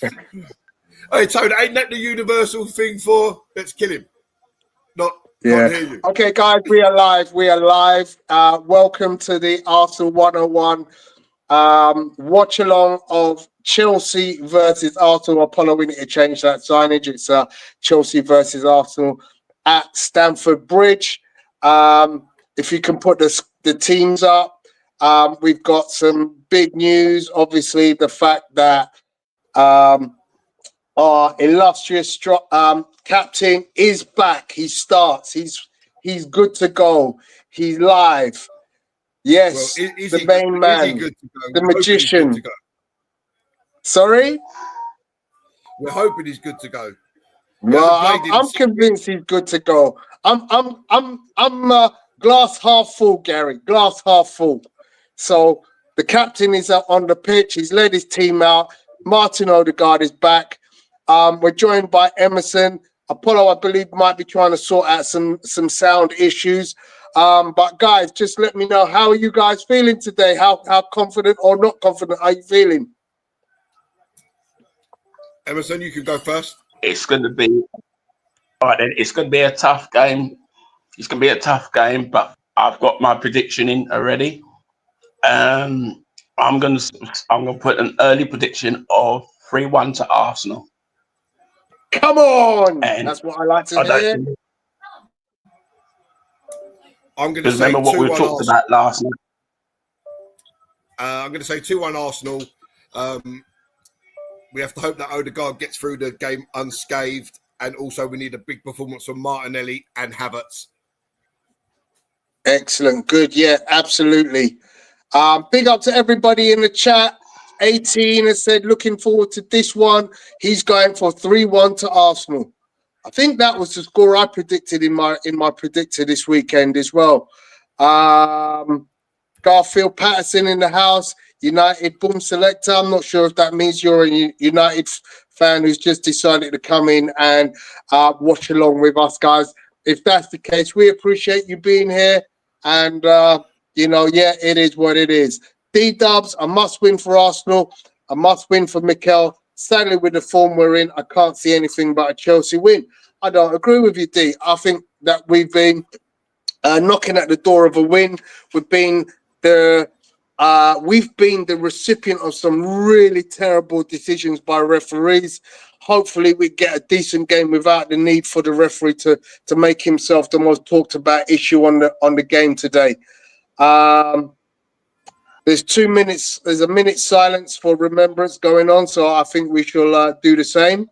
Hey, Tony, ain't that the universal thing for let's kill him? Not Yeah. can't hear you. Okay, guys, we are live. We are live. Welcome to the Arsenal 101 watch along of Chelsea versus Arsenal. Apollo, we need to change that signage. It's Chelsea versus Arsenal at Stamford Bridge. If you can put the teams up, we've got some big news. Obviously, the fact that our illustrious captain is back. He starts. He's good to go. He's live. Yes, Well, the main man, the magician. Sorry? We're hoping he's good to go. Well, I'm convinced he's good to go. I'm glass half full, Gary. Glass half full. So the captain is on the pitch. He's led his team out. Martin Odegaard is back. We're joined by Emerson. Apollo, I believe, might be trying to sort out some sound issues. But guys, just let me know, how are you guys feeling today? How confident or not confident are you feeling? Emerson, you can go first. It's going to be all right. Then it's going to be a tough game. It's going to be a tough game, but I've got my prediction in already. I'm going to put an early prediction of 3-1 to Arsenal. Come on, and that's what I like to hear. I'm going to say remember what we talked Arsenal. about last night. I'm going to say 2-1 Arsenal. We have to hope that Odegaard gets through the game unscathed, and also we need a big performance from Martinelli and Havertz. Excellent, good, yeah, absolutely. Big up to everybody in the chat. 18 has said looking forward to this one. He's going for 3-1 to Arsenal. I think that was the score I predicted in my predictor this weekend as well. Garfield Patterson in the house. United boom selector. I'm not sure if that means you're a United fan who's just decided to come in and watch along with us, guys. If that's the case, we appreciate you being here. And yeah, it is what it is. D-Dubs, a must-win for Arsenal, a must-win for Mikel. Sadly, with the form we're in, I can't see anything but a Chelsea win. I don't agree with you, D. I think that we've been knocking at the door of a win. We've been the recipient of some really terrible decisions by referees. Hopefully, we get a decent game without the need for the referee to make himself the most talked about issue on the game today. There's 2 minutes. There's a minute silence for remembrance going on, so I think we shall do the same.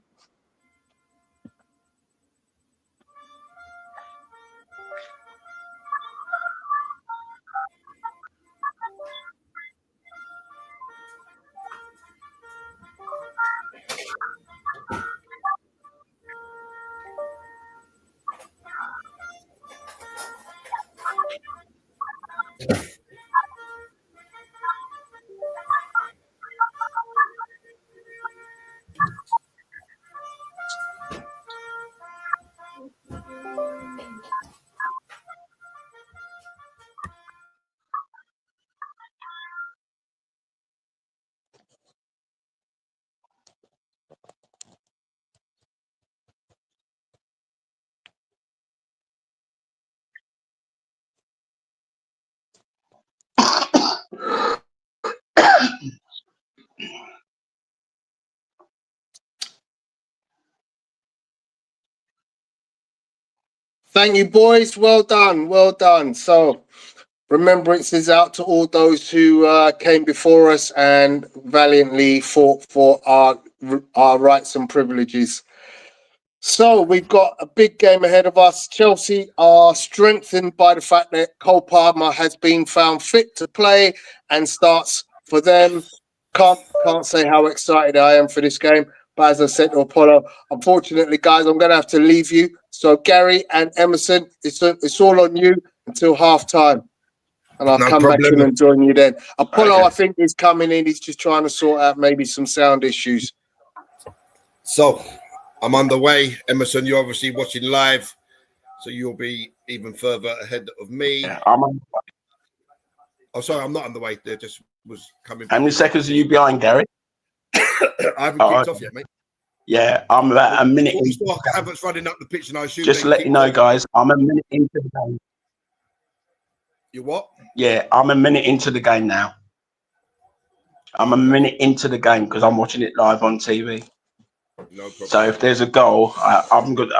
Thank you, boys. Well done. Well done. So, remembrance is out to all those who came before us and valiantly fought for our rights and privileges. So, we've got a big game ahead of us. Chelsea are strengthened by the fact that Cole Palmer has been found fit to play and starts for them. Can't say how excited I am for this game. But as I said to Apollo, unfortunately, guys, I'm going to have to leave you. So, Gary and Emerson, it's all on you until half-time. And I'll come back in and join you then. Apollo, okay. I think, is coming in. He's just trying to sort out maybe some sound issues. So, I'm underway. Emerson, you're obviously watching live, so you'll be even further ahead of me. Yeah, I'm on. Oh, sorry, I'm not underway. There just was coming. How many seconds are you behind, Gary? I haven't Oh, kicked off yet, mate. yeah, I'm about a minute. Havertz running up the pitch, and I assume Just to let you know, guys, I'm a minute into the game. You what? Yeah, I'm a minute into the game now. I'm a minute into the game because I'm watching it live on TV. No problem. So if there's a goal, I'm good.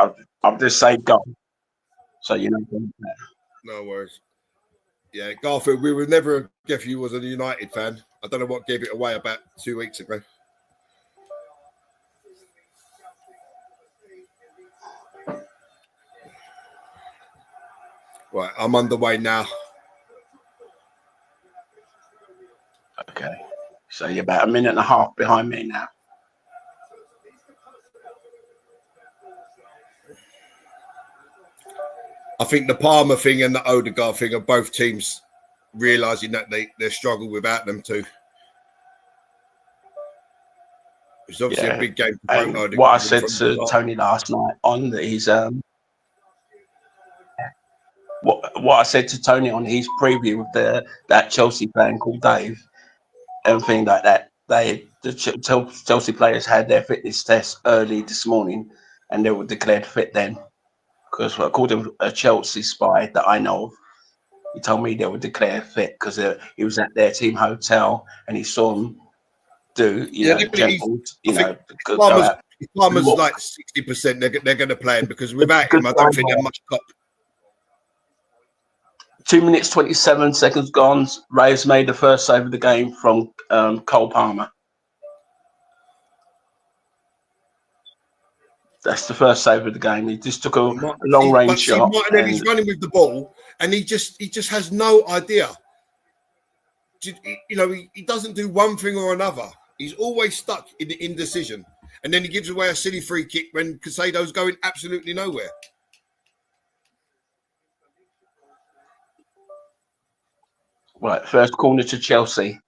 I'll just say goal. So you know. No worries. Yeah, Garfield, we would never guess you was a United fan. I don't know what gave it away about 2 weeks ago. Right, I'm underway now. Okay. So you're about a minute and a half behind me now. I think the Palmer thing and the Odegaard thing are both teams realising that they struggle without them too. It's obviously a big game for Odegaard. What I said to Tony last night on his what I said to Tony on his preview with that Chelsea fan called Dave, everything like that. The Chelsea players had their fitness test early this morning, and they were declared fit then. Because according to a Chelsea spy that I know of, he told me they were declared fit because he was at their team hotel and he saw them do, Palmer's like 60%. They're going to play him because without him, I don't think they're much cop. 2 minutes 27 seconds gone. Reyes made the first save of the game from Cole Palmer. That's the first save of the game. He just took a long range shot. Martinelli's running with the ball, and he just has no idea. He doesn't do one thing or another. He's always stuck in the indecision, and then he gives away a silly free kick when Casado's going absolutely nowhere. Right, first corner to Chelsea.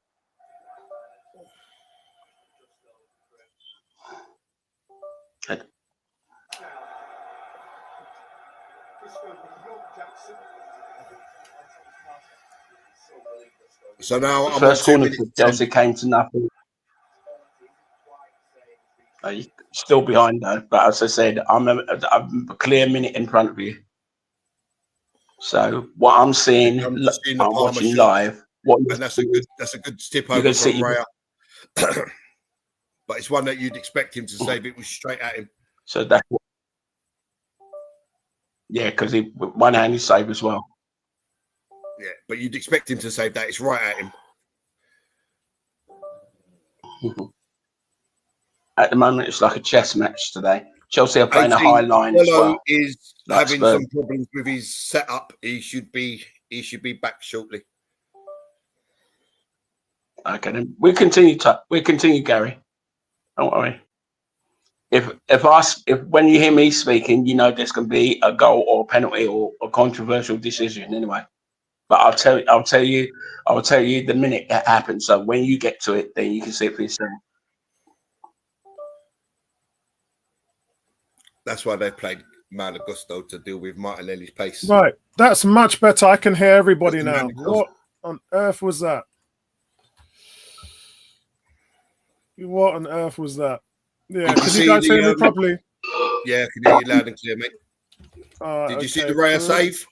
So now the first corner to Chelsea came to nothing. Still behind though, but as I said, I'm a clear minute in front of you. So what I'm seeing, I'm watching live. And that's a good tip over from Raya. But it's one that you'd expect him to save. It was straight at him. So that's because he one hand he saved as well. Yeah, but you'd expect him to save that. It's right at him. At the moment, it's like a chess match today. Chelsea are playing a high line as well. Is having some problems with his setup. He should be back shortly. Okay, then we continue, Gary. Don't worry. If when you hear me speaking, you know there's going to be a goal or a penalty or a controversial decision anyway. But I'll tell you the minute that happens. So when you get to it, then you can see it for yourself. That's why they played Malagusto to deal with Martinelli's pace. Right, that's much better. I can hear everybody now. What on earth was that? What on earth was that? Yeah, can you guys hear me properly? Yeah, I can hear you loud and clear, mate. Did you see the Raya save?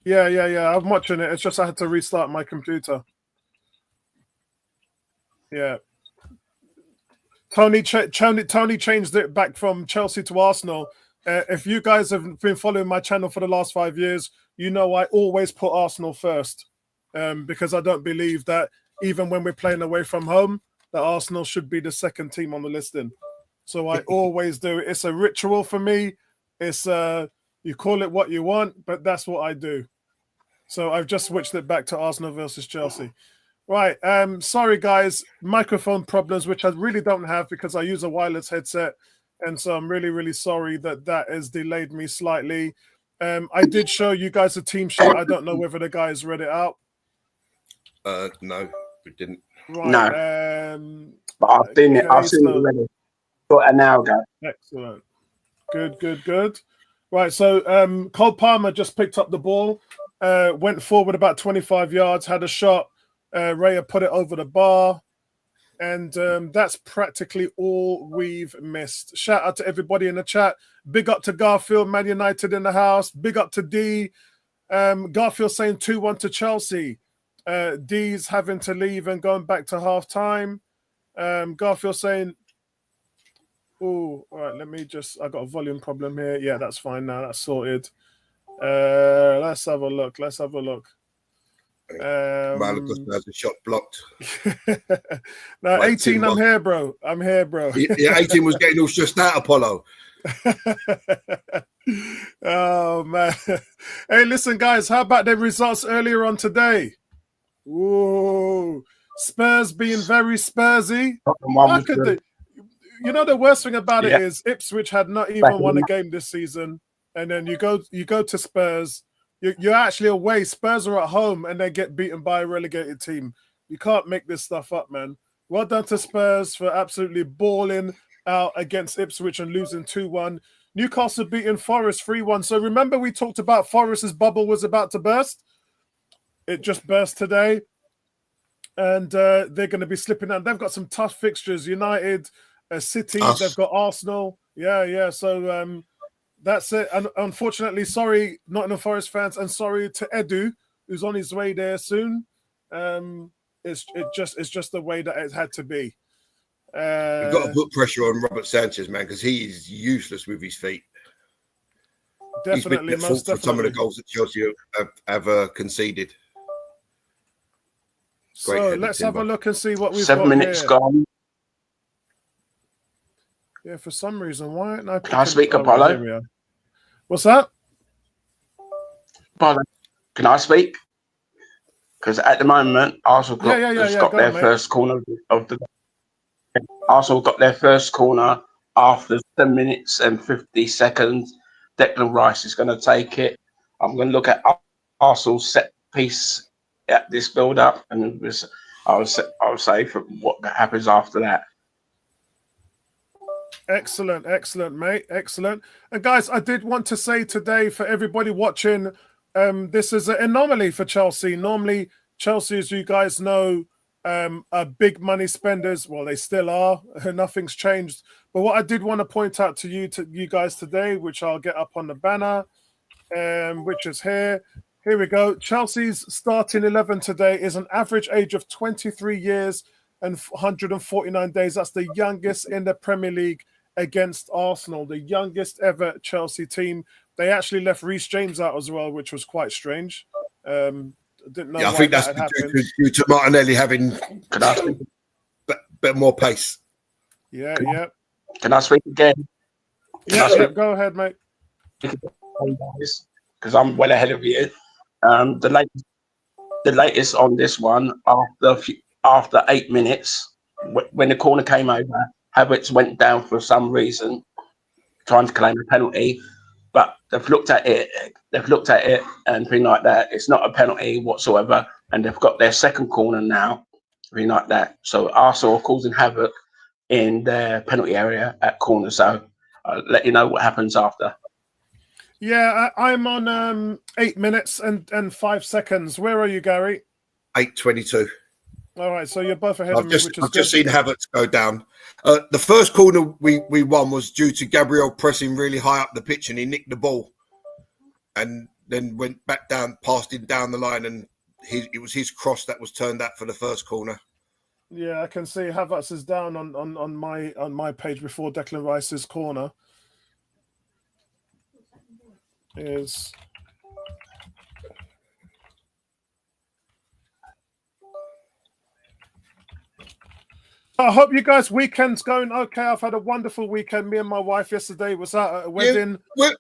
Yeah. I'm watching it. It's just I had to restart my computer. Yeah. Tony changed it back from Chelsea to Arsenal. If you guys have been following my channel for the last 5 years, you know I always put Arsenal first because I don't believe that even when we're playing away from home, that Arsenal should be the second team on the listing. So I always do. It's a ritual for me. It's you call it what you want, but that's what I do. So I've just switched it back to Arsenal versus Chelsea. Right. Sorry, guys. Microphone problems, which I really don't have because I use a wireless headset. And so I'm really, really sorry that has delayed me slightly. I did show you guys a team sheet. I don't know whether the guys read it out. No, we didn't. Right. No. But I've seen it. I've seen it already. About an hour ago. Excellent. Good. Right. So Cole Palmer just picked up the ball, went forward about 25 yards, had a shot. Raya put it over the bar. And that's practically all we've missed. Shout out to everybody in the chat. Big up to Garfield, Man United in the house. Big up to D. Garfield saying 2-1 to Chelsea. D's having to leave and going back to half time. Garfield saying, oh, all right, let me just, I got a volume problem here. Yeah, that's fine now. That's sorted. Let's have a look. Malakosta has a shot blocked. No, Like 18, I'm here, bro. Yeah, 18 was getting all stressed out, Apollo. Oh, man. Hey, listen, guys, how about the results earlier on today? Whoa. Spurs being very Spursy. How could they? You know, the worst thing about it is Ipswich had not even won a game this season. And then you go to Spurs. You're actually away. Spurs are at home and they get beaten by a relegated team. You can't make this stuff up, man. Well done to Spurs for absolutely balling out against Ipswich and losing 2-1. Newcastle beating Forest 3-1. So remember we talked about Forest's bubble was about to burst? It just burst today. And they're going to be slipping out. They've got some tough fixtures. United, City, they've got Arsenal. Yeah. So that's it. And unfortunately, sorry, Nottingham Forest fans, and sorry to Edu, who's on his way there soon. It's just the way that it had to be. We've got to put pressure on Robert Sanchez, man, because he is useless with his feet. Definitely, he's been at fault for some of the goals that Chelsea have conceded. So let's have a look and see what we've 7 got minutes here. gone. Yeah, for some reason, why aren't I? Can I speak, Apollo? What's that? Apollo, can I speak? Because at the moment, Arsenal got their first corner of the. Arsenal got their first corner after 10 minutes and 50 seconds. Declan Rice is going to take it. I'm going to look at Arsenal's set piece at this build-up, and I'll say for what happens after that. Excellent, mate. Excellent. And guys, I did want to say today for everybody watching, this is an anomaly for Chelsea. Normally, Chelsea, as you guys know, are big money spenders. Well, they still are. Nothing's changed. But what I did want to point out to you guys today, which I'll get up on the banner, which is here. Here we go. Chelsea's starting 11 today is an average age of 23 years and 149 days. That's the youngest in the Premier League against Arsenal, the youngest ever Chelsea team. They actually left Reece James out as well, which was quite strange. Didn't know. Yeah, I think that's due to Martinelli having bit more pace. Yeah. Can I speak again? Yeah, go ahead, mate. Because I'm well ahead of you. The latest on this one after 8 minutes, when the corner came over, Havertz went down for some reason, trying to claim a penalty. But they've looked at it and things like that. It's not a penalty whatsoever, and they've got their second corner now, things like that. So Arsenal are causing havoc in their penalty area at corner. So I'll let you know what happens after. Yeah, I'm on 8 minutes and 5 seconds. Where are you, Gary? 8:22. All right, so you're both ahead of me, which is good. I've just seen Havertz go down. The first corner we won was due to Gabriel pressing really high up the pitch, and he nicked the ball, and then went back down, passed him down the line, and it was his cross that was turned out for the first corner. Yeah, I can see Havertz is down on my page before Declan Rice's corner. Is I hope you guys' weekend's going okay. I've had a wonderful weekend. Me and my wife yesterday was out at a wedding. Yeah,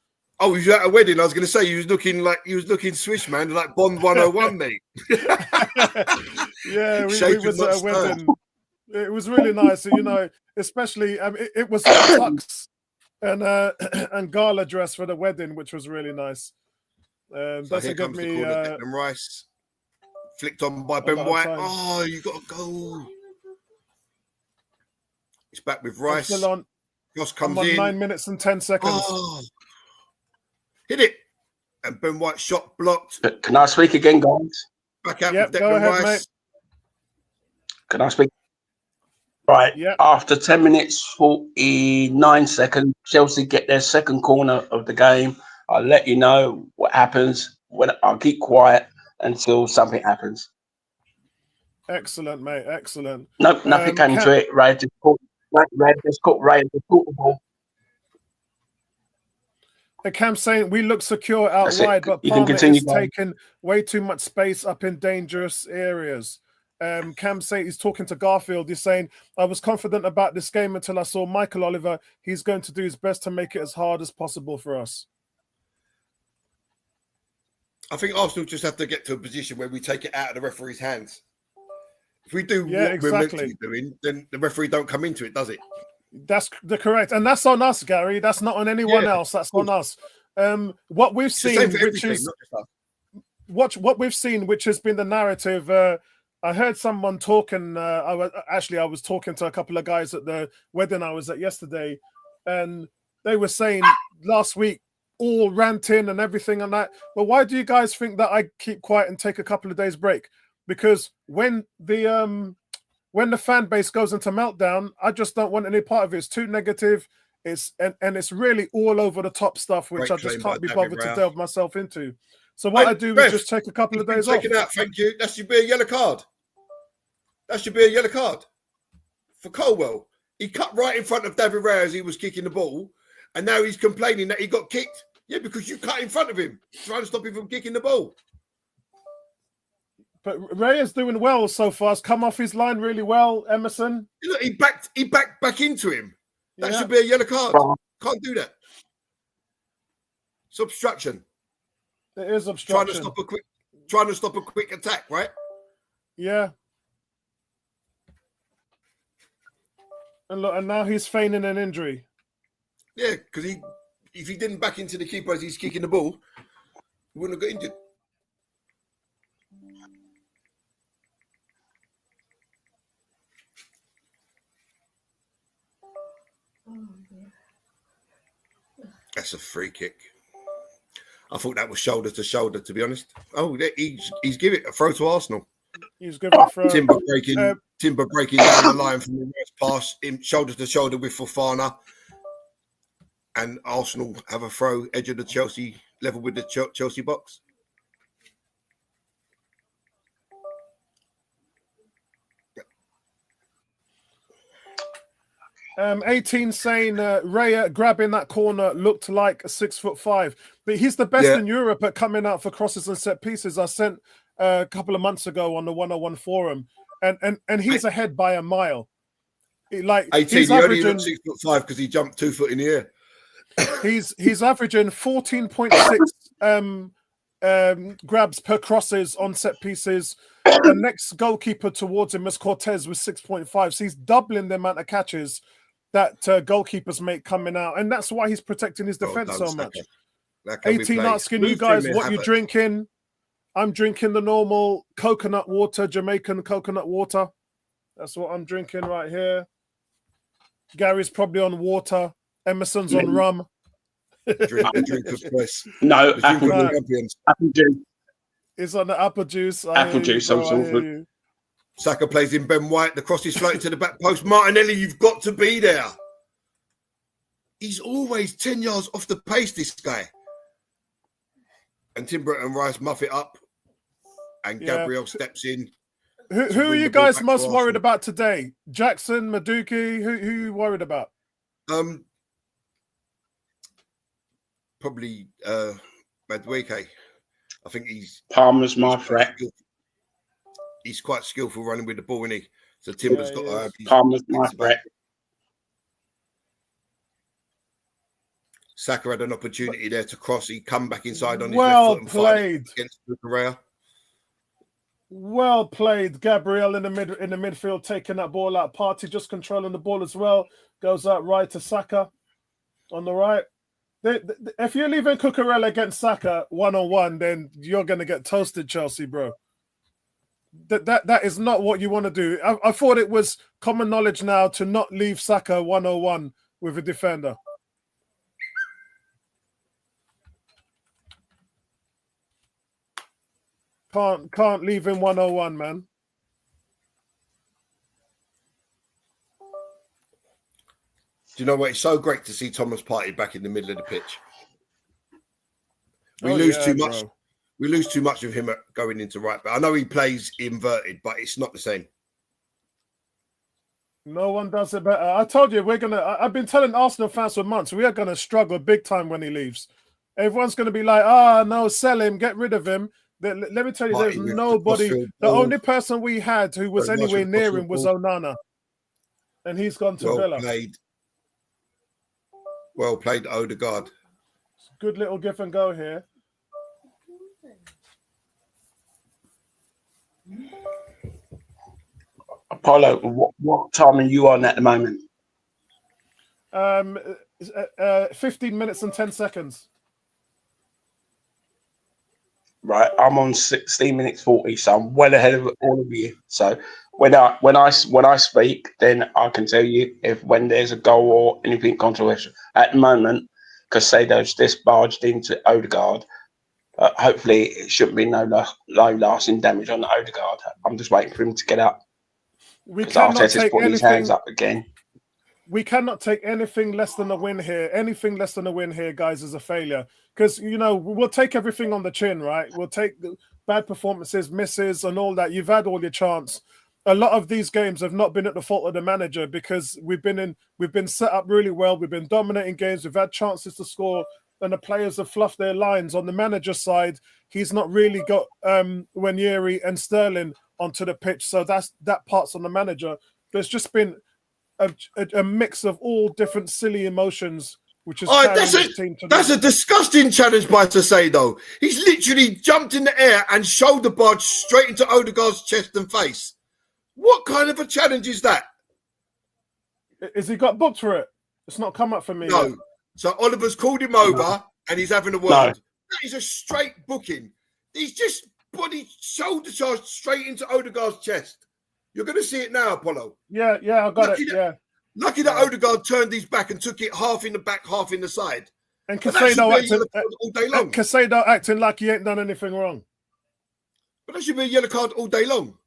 you was at a wedding. I was going to say you was looking Swiss, man, like Bond 101, mate. Yeah, we was at a wedding. It was really nice, especially it was tux and gala dress for the wedding, which was really nice. So here comes the corner, Declan Rice, flicked on by Ben White. Oh, you got to go. It's back with Rice. Still on. Ross comes in. 9 minutes and 10 seconds. Oh, hit it. And Ben White shot blocked. Can I speak again, guys? Back out with Declan go ahead, Rice. mate. Can I speak? Right. Yeah. After 10 minutes, 49 seconds, Chelsea get their second corner of the game. I'll let you know what happens. When I'll keep quiet until something happens. Excellent, mate. Excellent. Nope, nothing came to it. Ray just caught the ball. Cam's saying we look secure out That's it. wide, but You can Palmer continue is going. taking way too much space up in dangerous areas. Cam saying he's talking to Garfield. He's saying, I was confident about this game until I saw Michael Oliver. He's going to do his best to make it as hard as possible for us. I think Arsenal just have to get to a position where we take it out of the referee's hands. If we do Yeah, what we're meant to exactly. be doing, then the referee don't come into it, does it? That's the correct, and that's on us, Gary. That's not on anyone Yeah, else. That's on us. What we've It's the same seen, for which everything, is not just us. what we've seen, which has been the narrative. I heard someone talking. I was talking to a couple of guys at the wedding I was at yesterday, and they were saying last week all ranting and everything and that. But why do you guys think that I keep quiet and take a couple of days break? Because when the fan base goes into meltdown, I just don't want any part of it. It's too negative. It's it's really all over the top stuff, which Great I just claim by can't be David bothered to Raya. delve myself into. So what Hey, I do is Ref, just take a couple He's of been days off. taken out, thank you. That should be a yellow card. That should be a yellow card for Colwell. He cut right in front of David Raya as he was kicking the ball, and now he's complaining that he got kicked. Yeah, because you cut in front of him, trying to stop him from kicking the ball. But Raya's doing well so far. He's come off his line really well, Emerson. Look, he backed back into him. That Yeah. should be a yellow card. Right. Can't do that. It's obstruction. It is Trying obstruction. to stop a quick attack, right? Yeah. And look, and now he's feigning an injury. Yeah, because if he didn't back into the keeper as he's kicking the ball, he wouldn't have got injured. That's a free kick. I thought that was shoulder to shoulder, to be honest. Oh, he's giving it a throw to Arsenal. He's giving a throw. Timber breaking down the line from the reverse pass, in shoulder to shoulder with Fofana. And Arsenal have a throw, edge of the Chelsea, level with the Chelsea box. 18 saying Raya grabbing that corner looked like a 6'5", but he's the best in Europe at coming out for crosses and set pieces. I sent a couple of months ago on the 101 forum, and he's ahead by a mile. Like 18, he's he only averaging looked 6'5" because he jumped 2 foot in the air. he's averaging 14.6 grabs per crosses on set pieces. The next goalkeeper towards him is Cortez with 6.5. So he's doubling the amount of catches that goalkeepers make coming out, and that's why he's protecting his defense so much. 18 asking you guys what you're drinking. I'm drinking the normal coconut water, Jamaican coconut water. That's what I'm drinking right here. Gary's probably on water. Emerson's on rum. Drink of choice. No, The drink of the champions. apple juice. It's on the apple juice. Apple juice, some sort of. Saka plays in Ben White. The cross is floating to the back post. Martinelli, you've got to be there. He's always 10 yards off the pace, this guy. And Timber and Rice muff it up. And Gabriel steps in. Who are you guys most worried about today? Jackson, Maduki? Who are you worried about? Probably Madueke. I think Palmer's my threat. He's quite skillful running with the ball, isn't he? So Timber's got to have Palmer's my threat. Saka had an opportunity there to cross. He come back inside on his left foot and fired against Correa. Well played, Gabriel in the midfield, taking that ball out. Partey just controlling the ball as well. Goes out right to Saka on the right. If you're leaving Cucurella against Saka 1-on-1, then you're going to get toasted, Chelsea, bro. That is not what you want to do. I thought it was common knowledge now to not leave Saka 1-on-1 with a defender. Can't leave him 1-on-1, man. Do you know what? It's so great to see Thomas Partey back in the middle of the pitch. We Oh, lose yeah, too much. bro. We lose too much of him going into right back. I know he plays inverted, but it's not the same. No one does it better. I told you I've been telling Arsenal fans for months we are gonna struggle big time when he leaves. Everyone's gonna be like, no, sell him, get rid of him. Let me tell you, there's Partey with nobody. Crossfield The ball. only person we had who was Very much anywhere with near Crossfield him was ball. Onana, and he's gone to Well Villa. played. Well played, Odegaard. Good little give and go here. Apollo, what time are you on at the moment? 15 minutes and 10 seconds. Right, I'm on 16 minutes 40, so I'm well ahead of all of you. So when I speak, then I can tell you when there's a goal or anything controversial. At the moment, Casado's just barged into Odegaard. Hopefully, it shouldn't be no low lasting damage on the Odegaard. I'm just waiting for him to get up. We Because cannot Arteta's take putting his hands up again. We cannot take anything less than a win here. Anything less than a win here, guys, is a failure. Because, we'll take everything on the chin, right? We'll take the bad performances, misses, and all that. You've had all your chance. A lot of these games have not been at the fault of the manager because we've been set up really well. We've been dominating games. We've had chances to score, and the players have fluffed their lines. On the manager's side, he's not really got Wanyeri and Sterling onto the pitch. So that part's on the manager. There's just been a mix of all different silly emotions, which is that's a disgusting challenge by Saicedo. He's literally jumped in the air and shoulder barged straight into Odegaard's chest and face. What kind of a challenge is that? Is he got booked for it? It's not come up for me. No. Yet. So Oliver's called him over and he's having a word. No. That is a straight booking. He's just body shoulder charged straight into Odegaard's chest. You're going to see it now, Apollo. Yeah, I got it. Lucky that Odegaard turned his back and took it half in the back, half in the side. And Casado acting all day long. Casado acting like he ain't done anything wrong. But that should be a yellow card all day long.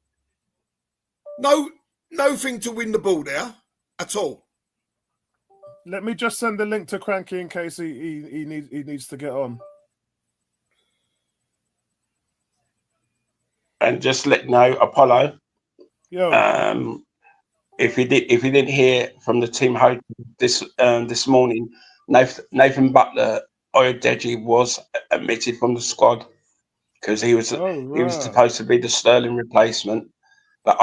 No thing to win the ball there at all. Let me just send the link to Cranky in case he needs to get on. And just let know, Apollo. Yo. If you didn't hear from the team this morning, Nathan Butler Oyedeji was omitted from the squad because he was supposed to be the Sterling replacement, but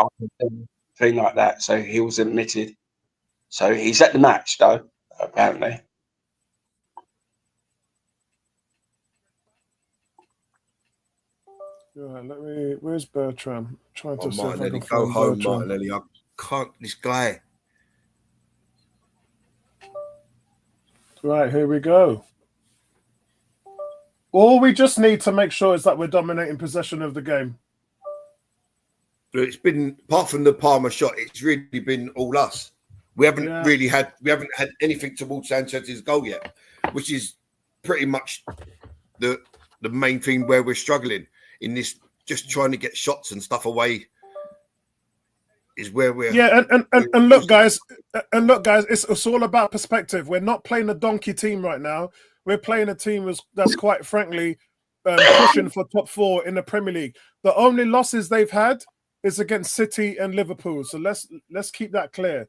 thing like that, so he was omitted. So he's at the match though, apparently. Right, where's Bertram? I'm trying to see if I can go home, Bertram. Martinelli. I can't. This guy. Right, here we go. All we just need to make sure is that we're dominating possession of the game. It's been, apart from the Palmer shot, it's really been all us. We haven't had anything towards Sanchez's goal yet, which is pretty much the main thing where we're struggling in this. Just trying to get shots and stuff away is where we're. Yeah, and look, guys, it's all about perspective. We're not playing a donkey team right now. We're playing a team that's quite frankly pushing for top 4 in the Premier League. The only losses they've had is against City and Liverpool. So let's keep that clear.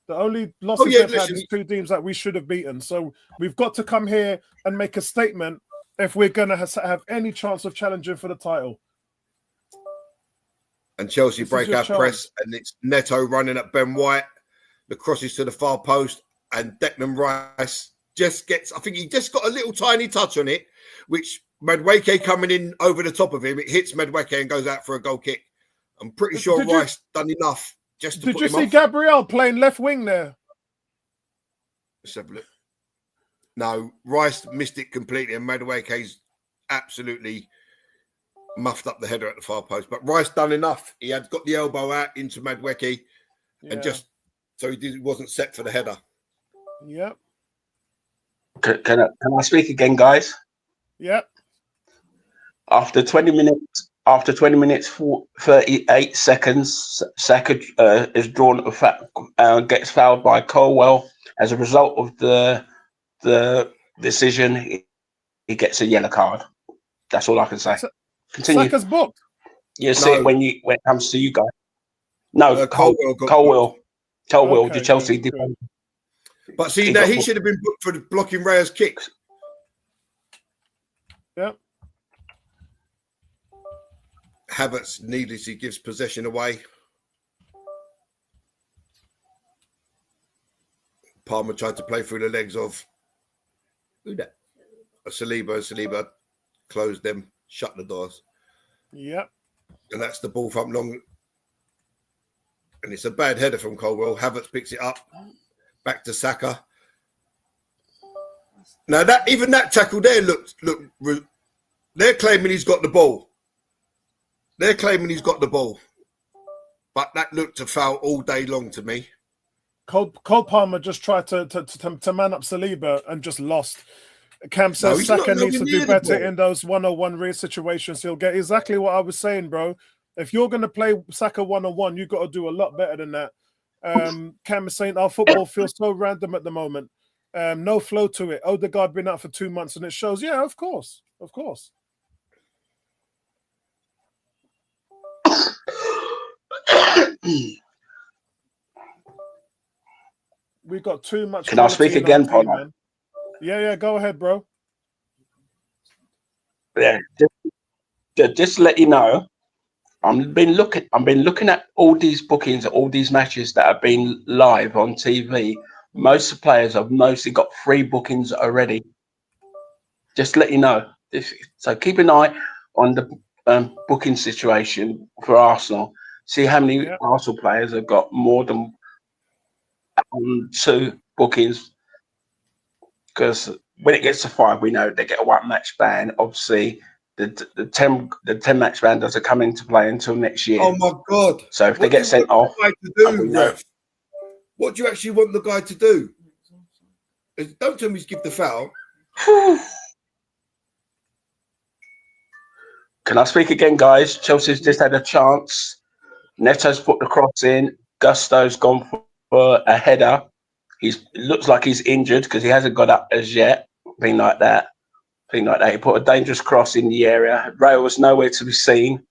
The only losses they've had is 2 teams that we should have beaten. So we've got to come here and make a statement if we're going to have any chance of challenging for the title. And Chelsea break our press, and it's Neto running at Ben White. The crosses to the far post, and Declan Rice I think he just got a little tiny touch on it, which Madueke coming in over the top of him, it hits Madueke and goes out for a goal kick. I'm pretty sure Rice done enough just to put him off. Did you see Gabriel playing left wing there? Let's have a look. No, Rice missed it completely, and Madueke's absolutely muffed up the header at the far post. But Rice done enough. He had got the elbow out into Madueke, and just so he wasn't set for the header. Yep. Can I speak again, guys? Yep. After 20 minutes after 20 minutes, 38 seconds, Saka is drawn gets fouled by Colwell. As a result of the decision, he gets a yellow card. That's all I can say. Continue. Saka's booked. You see it when it comes to you guys. No, Colwell got Colwell, Okay, the Chelsea good. defender. But see, now he should have been booked for blocking Raya's kicks. Yeah. Havertz needlessly gives possession away. Palmer tried to play through the legs of who that? Saliba. Saliba closed them, shut the doors. Yep. And that's the ball from long. And it's a bad header from Colwell. Havertz picks it up. Back to Saka. Now that tackle there looked. They're claiming he's got the ball. But that looked a foul all day long to me. Cole Palmer just tried to man up Saliba and just lost. Camp says Saka needs to do better in those 1-on-1 situations. He'll get exactly what I was saying, bro. If you're going to play Saka 1-on-1, you've got to do a lot better than that. Cam is saying our football feels so random at the moment. No flow to it. Odegaard been out for 2 months and it shows. Yeah, of course. We got too much. Can I speak again, Paul? Yeah, go ahead, bro. Yeah, just to let you know, I've been looking at all these bookings, all these matches that have been live on TV. Most players have mostly got 3 bookings already. Just to let you know. So keep an eye on the booking situation for Arsenal. See how many Arsenal players have got more than 2 bookings. Because when it gets to 5, we know they get a 1 match ban. Obviously, the 10 match ban doesn't come into play until next year. Oh my God! So if they get sent off, what do you actually want the guy to do? Don't tell me to give the foul. Can I speak again, guys? Chelsea's just had a chance. Neto's put the cross in. Gusto's gone for a header. It looks like he's injured because he hasn't got up as yet. Thing like that. He put a dangerous cross in the area. Rail was nowhere to be seen.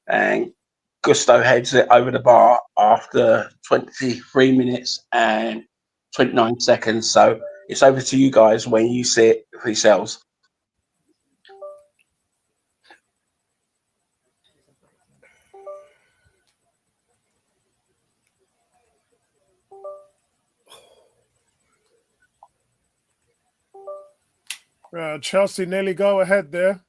And Gusto heads it over the bar after 23 minutes and 29 seconds. So it's over to you guys when you see it for yourselves. Chelsea nearly go ahead there.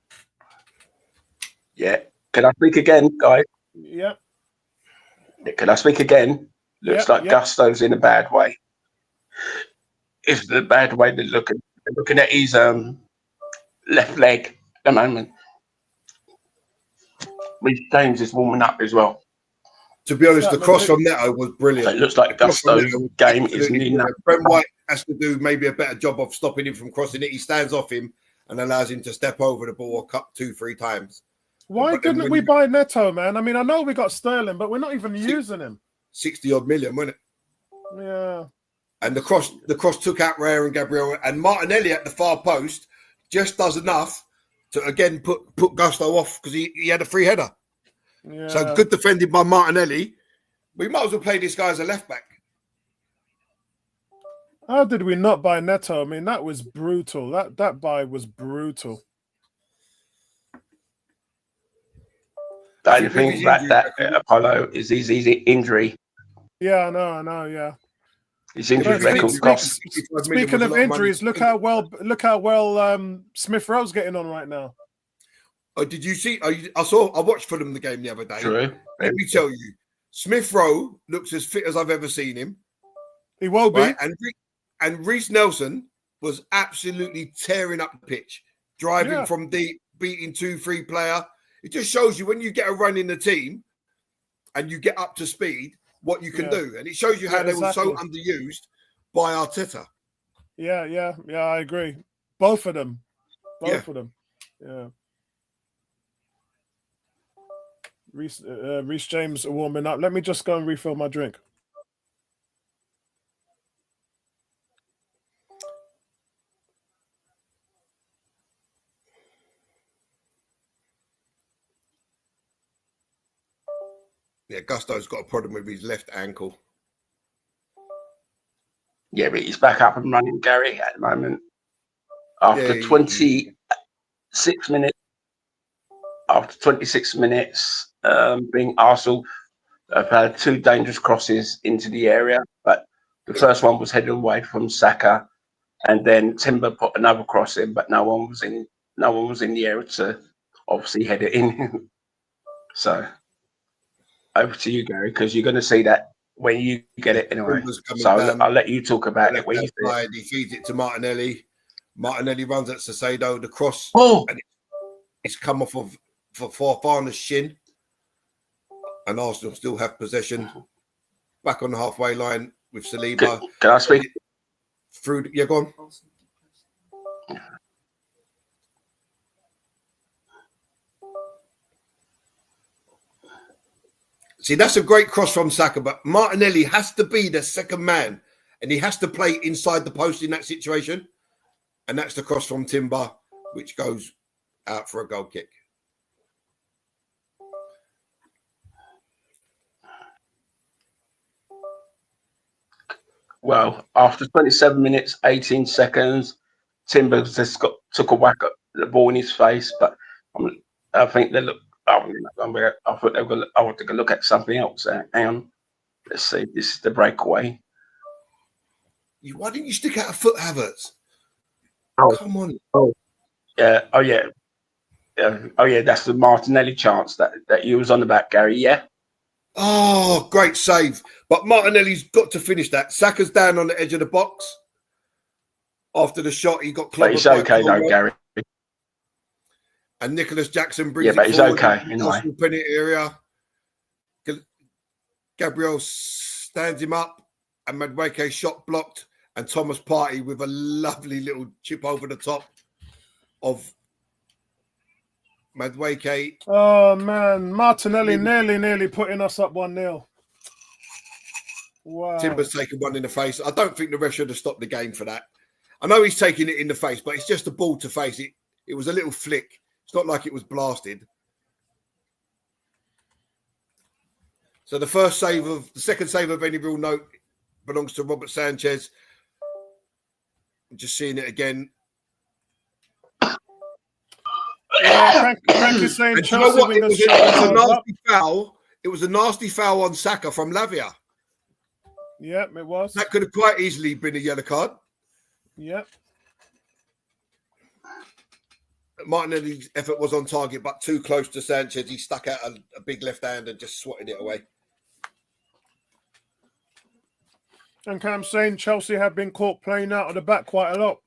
Yeah. Can I speak again, guys? Yeah. Can I speak again? Looks like Gusto's in a bad way. It's the bad way they're looking at his left leg at the moment. Reece James is warming up as well. To be honest, the cross from Neto was brilliant. So it looks like Gusto's game is needing up. Brent White has to do maybe a better job of stopping him from crossing it. He stands off him and allows him to step over the ball or cut 2-3 times. Why didn't we buy Neto, man? I mean, I know we got Sterling, but we're not even using him. 60-odd million, wasn't it? Yeah. And the cross took out Raya and Gabriel, and Martinelli at the far post just does enough to again put Gusto off because he had a free header. Yeah. So good defending by Martinelli. We might as well play this guy as a left back. How did we not buy Neto? I mean, that was brutal. That buy was brutal. The only thing about that, Apollo, is his injury. Yeah, I know, yeah. His injury record cost. Speaking of injuries, look how well Smith Rowe's getting on right now. Oh, did you see? I watched Fulham the game the other day. True. Let me tell you, Smith Rowe looks as fit as I've ever seen him. He will be. Right? And Reece Nelson was absolutely tearing up the pitch, driving from deep, beating 2-3 player. It just shows you when you get a run in the team and you get up to speed, what you can do. And it shows you how they were so underused by Arteta. Yeah, I agree. Both of them. Yeah. Reece James warming up. Let me just go and refill my drink. Yeah, Gusto's got a problem with his left ankle. Yeah, but he's back up and running, Gary, at the moment. After 26 minutes, being Arsenal have had 2 dangerous crosses into the area, but the first one was headed away from Saka, and then Timber put another cross in, but no one was in the area to obviously head it in. So over to you, Gary, because you're going to see that when you get it anyway. So I'll let you talk about it when you see it. He feeds it to Martinelli. Martinelli runs at Saicedo. The cross, and it's come off of Fofana's shin, and Arsenal still have possession. Back on the halfway line with Saliba. Can I speak? Yeah, go on. See, that's a great cross from Saka, but Martinelli has to be the second man, and he has to play inside the post in that situation. And that's the cross from Timber, which goes out for a goal kick. Well, after 27 minutes, 18 seconds, Timber just took a whack at the ball in his face, but I think they look. I thought they were going to take a look at something else. Hang on. Let's see. This is the breakaway. Why didn't you stick out a foot, Havertz? Oh, come on. Oh, yeah. Oh, yeah. Oh, yeah. That's the Martinelli chance that you was on the back, Gary. Yeah. Oh, great save. But Martinelli's got to finish that. Saka's down on the edge of the box. After the shot, he got clobbered. But he's okay, though, Gary. And Nicholas Jackson brings it forward. Yeah, but he's okay, anyway. Penalty area. Gabriel stands him up, and Madueke shot blocked, and Thomas Partey with a lovely little chip over the top of Madueke. Oh, man. Martinelli nearly putting us up 1-0. Wow. Timber's taken one in the face. I don't think the ref should have stopped the game for that. I know he's taking it in the face, but it's just a ball to face. It was a little flick. It's not like it was blasted. So the second save of any real note belongs to Robert Sanchez. I'm just seeing it again. Yeah, Frank is saying Chelsea it was a nasty foul. It was a nasty foul on Saka from Lavia. Yep, it was. That could have quite easily been a yellow card. Yep. Martinelli's effort was on target, but too close to Sanchez. He stuck out a big left hand and just swatted it away. And I'm saying Chelsea have been caught playing out of the back quite a lot.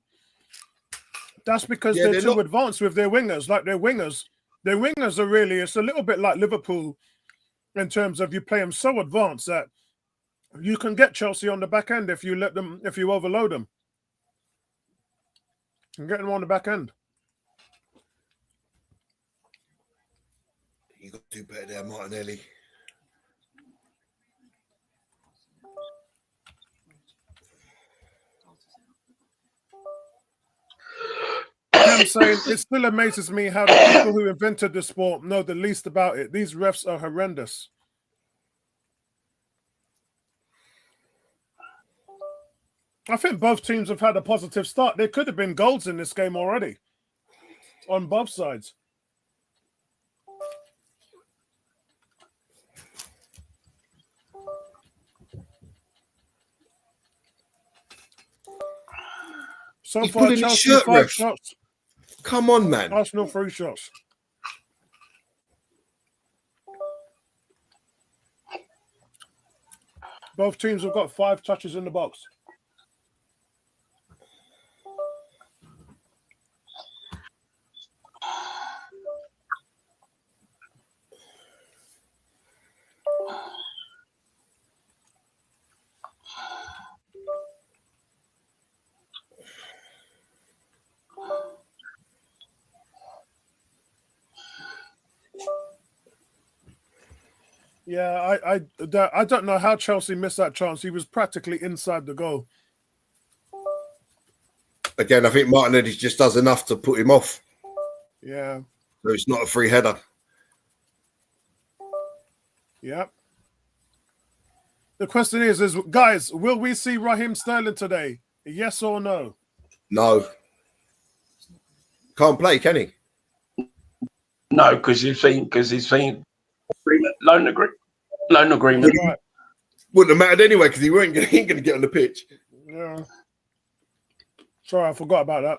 That's because they're too advanced with their wingers. Like their wingers are really, it's a little bit like Liverpool in terms of you play them so advanced that you can get Chelsea on the back end if you overload them. And get them on the back end. You got to do better there, Martinelli. I'm saying it still amazes me how the people who invented the sport know the least about it. These refs are horrendous. I think both teams have had a positive start. There could have been goals in this game already on both sides. So far, Chelsea 5 shots. Come on, man. Arsenal 3 shots. Both teams have got 5 touches in the box. Yeah, I don't know how Chelsea missed that chance. He was practically inside the goal. Again, I think Martinelli just does enough to put him off. Yeah. So it's not a free header. Yep. The question is guys, will we see Raheem Sterling today? Yes or no? No. Can't play, can he? No, because he's seen loan agreement. Right. Wouldn't have mattered anyway because he ain't going to get on the pitch. Yeah. Sorry, I forgot about that.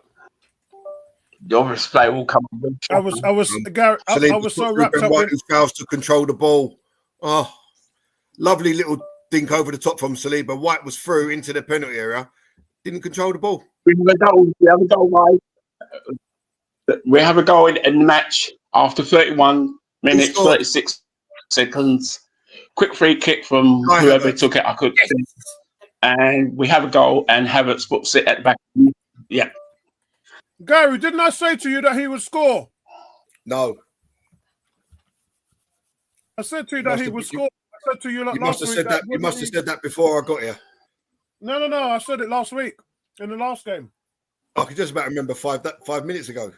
The obvious play will come. I was so wrapped up White in who fails to control the ball. Oh, lovely little dink over the top from Saliba. White was through into the penalty area. Didn't control the ball. We have a goal, mate. We have a goal in the match after 31 minutes, 36 seconds. Quick free kick from whoever took it. I couldn't see. And we have a goal, and Havertz puts it at the back. Yeah. Gary, didn't I say to you that he would score? No. I said to you that he would score. I said to you last week. You must have said that before I got here. No. I said it last week in the last game. I could just about remember 5 minutes ago.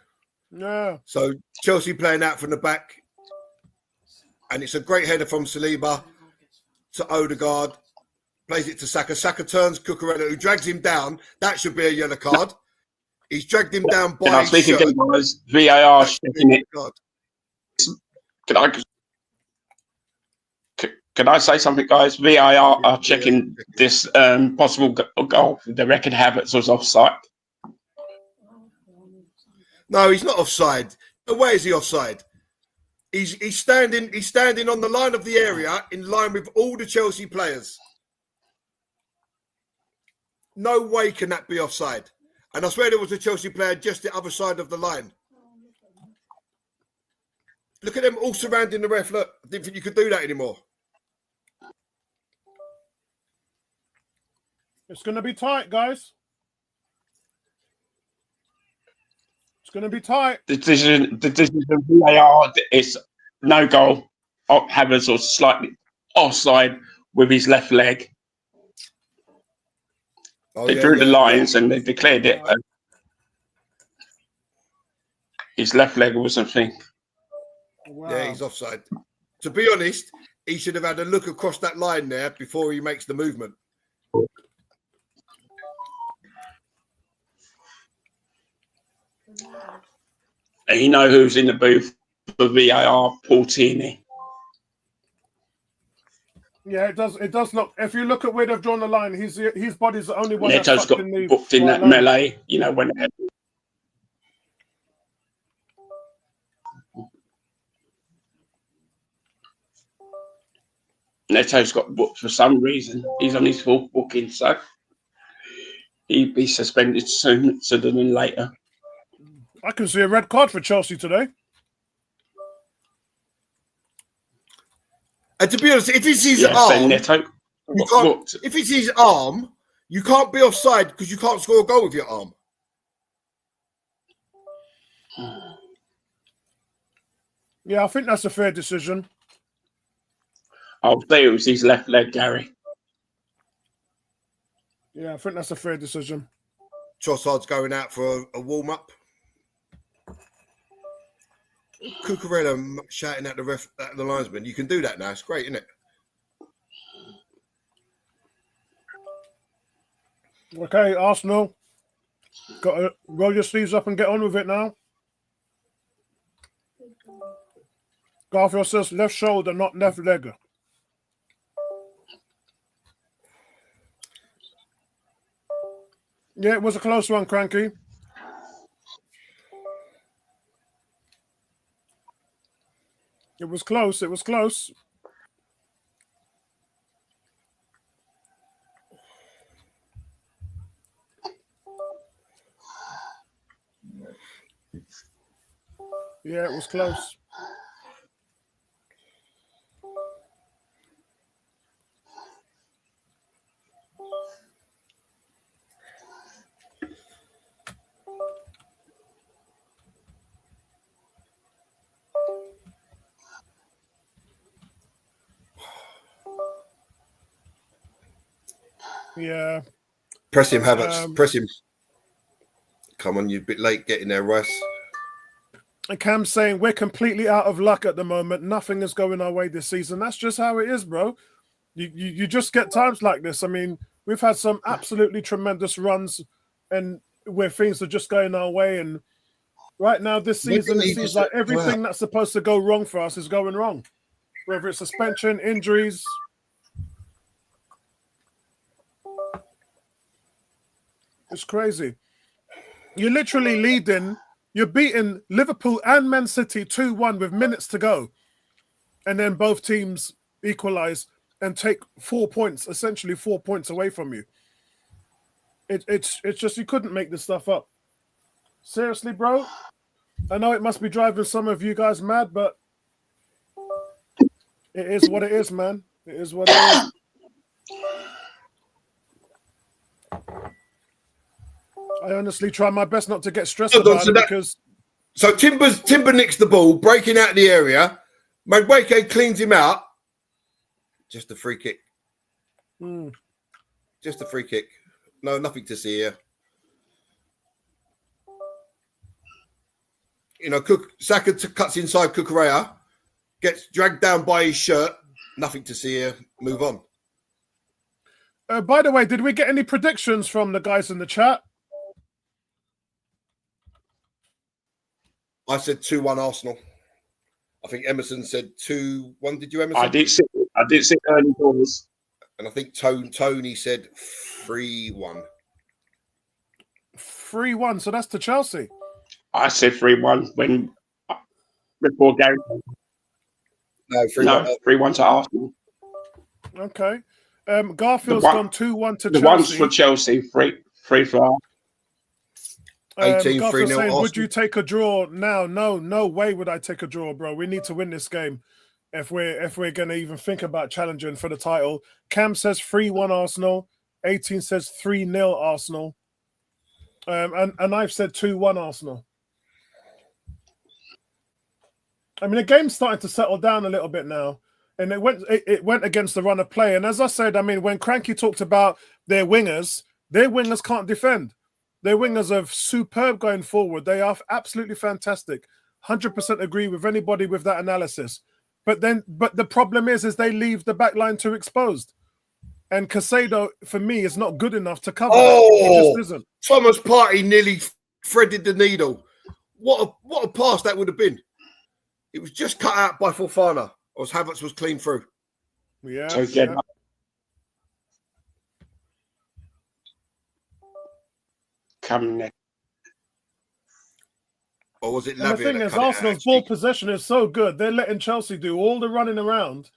Yeah. So Chelsea playing out from the back, and it's a great header from Saliba to Odegaard. Plays it to Saka. Saka turns Cucurella, who drags him down. That should be a yellow card. He's dragged him down by his shirt. Guys, VAR checking it. Can I say something, guys? VAR are checking this possible goal. They reckon Havertz was offside. No, he's not offside. No way is he offside. He's standing on the line of the area in line with all the Chelsea players. No way can that be offside. And I swear there was a Chelsea player just the other side of the line. Look at them all surrounding the ref. Look, I didn't think you could do that anymore. It's going to be tight, guys. It's going to be tight. The decision of VAR is no goal. Havertz was slightly offside with his left leg. They drew the lines and they declared it. His left leg was a thing. Wow. Yeah, he's offside. To be honest, he should have had a look across that line there before he makes the movement. And you know who's in the booth for VAR? Paul Tierney. Yeah, it does look. If you look at where they've drawn the line, his body's the only one that's Neto's got booked in that melee. You know when. Neto's got booked for some reason. He's on his fourth booking, so he'd be suspended sooner than later. I can see a red card for Chelsea today. And to be honest, if it's his arm, Neto you can't, if it's his arm, you can't be offside because you can't score a goal with your arm. Yeah, I think that's a fair decision. I'll say it was his left leg, Gary. Yeah, I think that's a fair decision. Trossard's going out for a warm-up. Cucurella shouting at the linesman. You can do that now. It's great, isn't it? Okay, Arsenal. Got to roll your sleeves up and get on with it now. Garfield says left shoulder, not left leg. Yeah, it was a close one, Cranky. It was close. It was close. Yeah, it was close. Yeah. Press him, Havertz. Um, Press him. Come on, you're a bit late getting there, Rice. And Cam's saying we're completely out of luck at the moment. Nothing is going our way this season. That's just how it is, bro. You just get times like this. I mean, we've had some absolutely tremendous runs and where things are just going our way. And right now, this season, it seems like everything that's supposed to go wrong for us is going wrong. Whether it's suspension, injuries. It's crazy. You're literally leading. You're beating Liverpool and Man City 2-1 with minutes to go. And then both teams equalize and take 4 points, essentially 4 points away from you. It's just you couldn't make this stuff up. Seriously, bro? I know it must be driving some of you guys mad, but it is what it is, man. It is what it is. I honestly try my best not to get stressed about it because... So Timber nicks the ball, breaking out the area. Madueke cleans him out. Just a free kick. Just a free kick. No, nothing to see here. You know, Saka cuts inside Cucurella, gets dragged down by his shirt. Nothing to see here. Move on. By the way, did we get any predictions from the guys in the chat? I said 2-1 Arsenal. I think Emerson said 2-1. Did you, Emerson? I did see early doors. And I think Tony said 3-1. 3-1. So that's to Chelsea. I said 3-1 before Gary. No, 3-1 to Arsenal. Okay. Garfield's gone 2-1 to Chelsea. The ones for Chelsea, 3 for Arsenal. 18-3-0 saying, Arsenal. would you take a draw now? No way would I take a draw, bro. We need to win this game if we're going to even think about challenging for the title. Cam says 3-1 Arsenal. 18 says 3-0 Arsenal. And I've said 2-1 Arsenal. I mean, the game's starting to settle down a little bit now. And it went against the run of play. And as I said, I mean, when Cranky talked about their wingers can't defend. Their wingers are superb going forward. They are absolutely fantastic. 100% agree with anybody with that analysis. But the problem is they leave the back line too exposed. And Caicedo, for me, is not good enough to cover that. He just isn't. Thomas Partey nearly threaded the needle. What a pass that would have been. It was just cut out by Fofana. Or Havertz was clean through. Yeah. So again, come next. Or was it And the thing is, Arsenal's ball possession is so good. They're letting Chelsea do all the running around.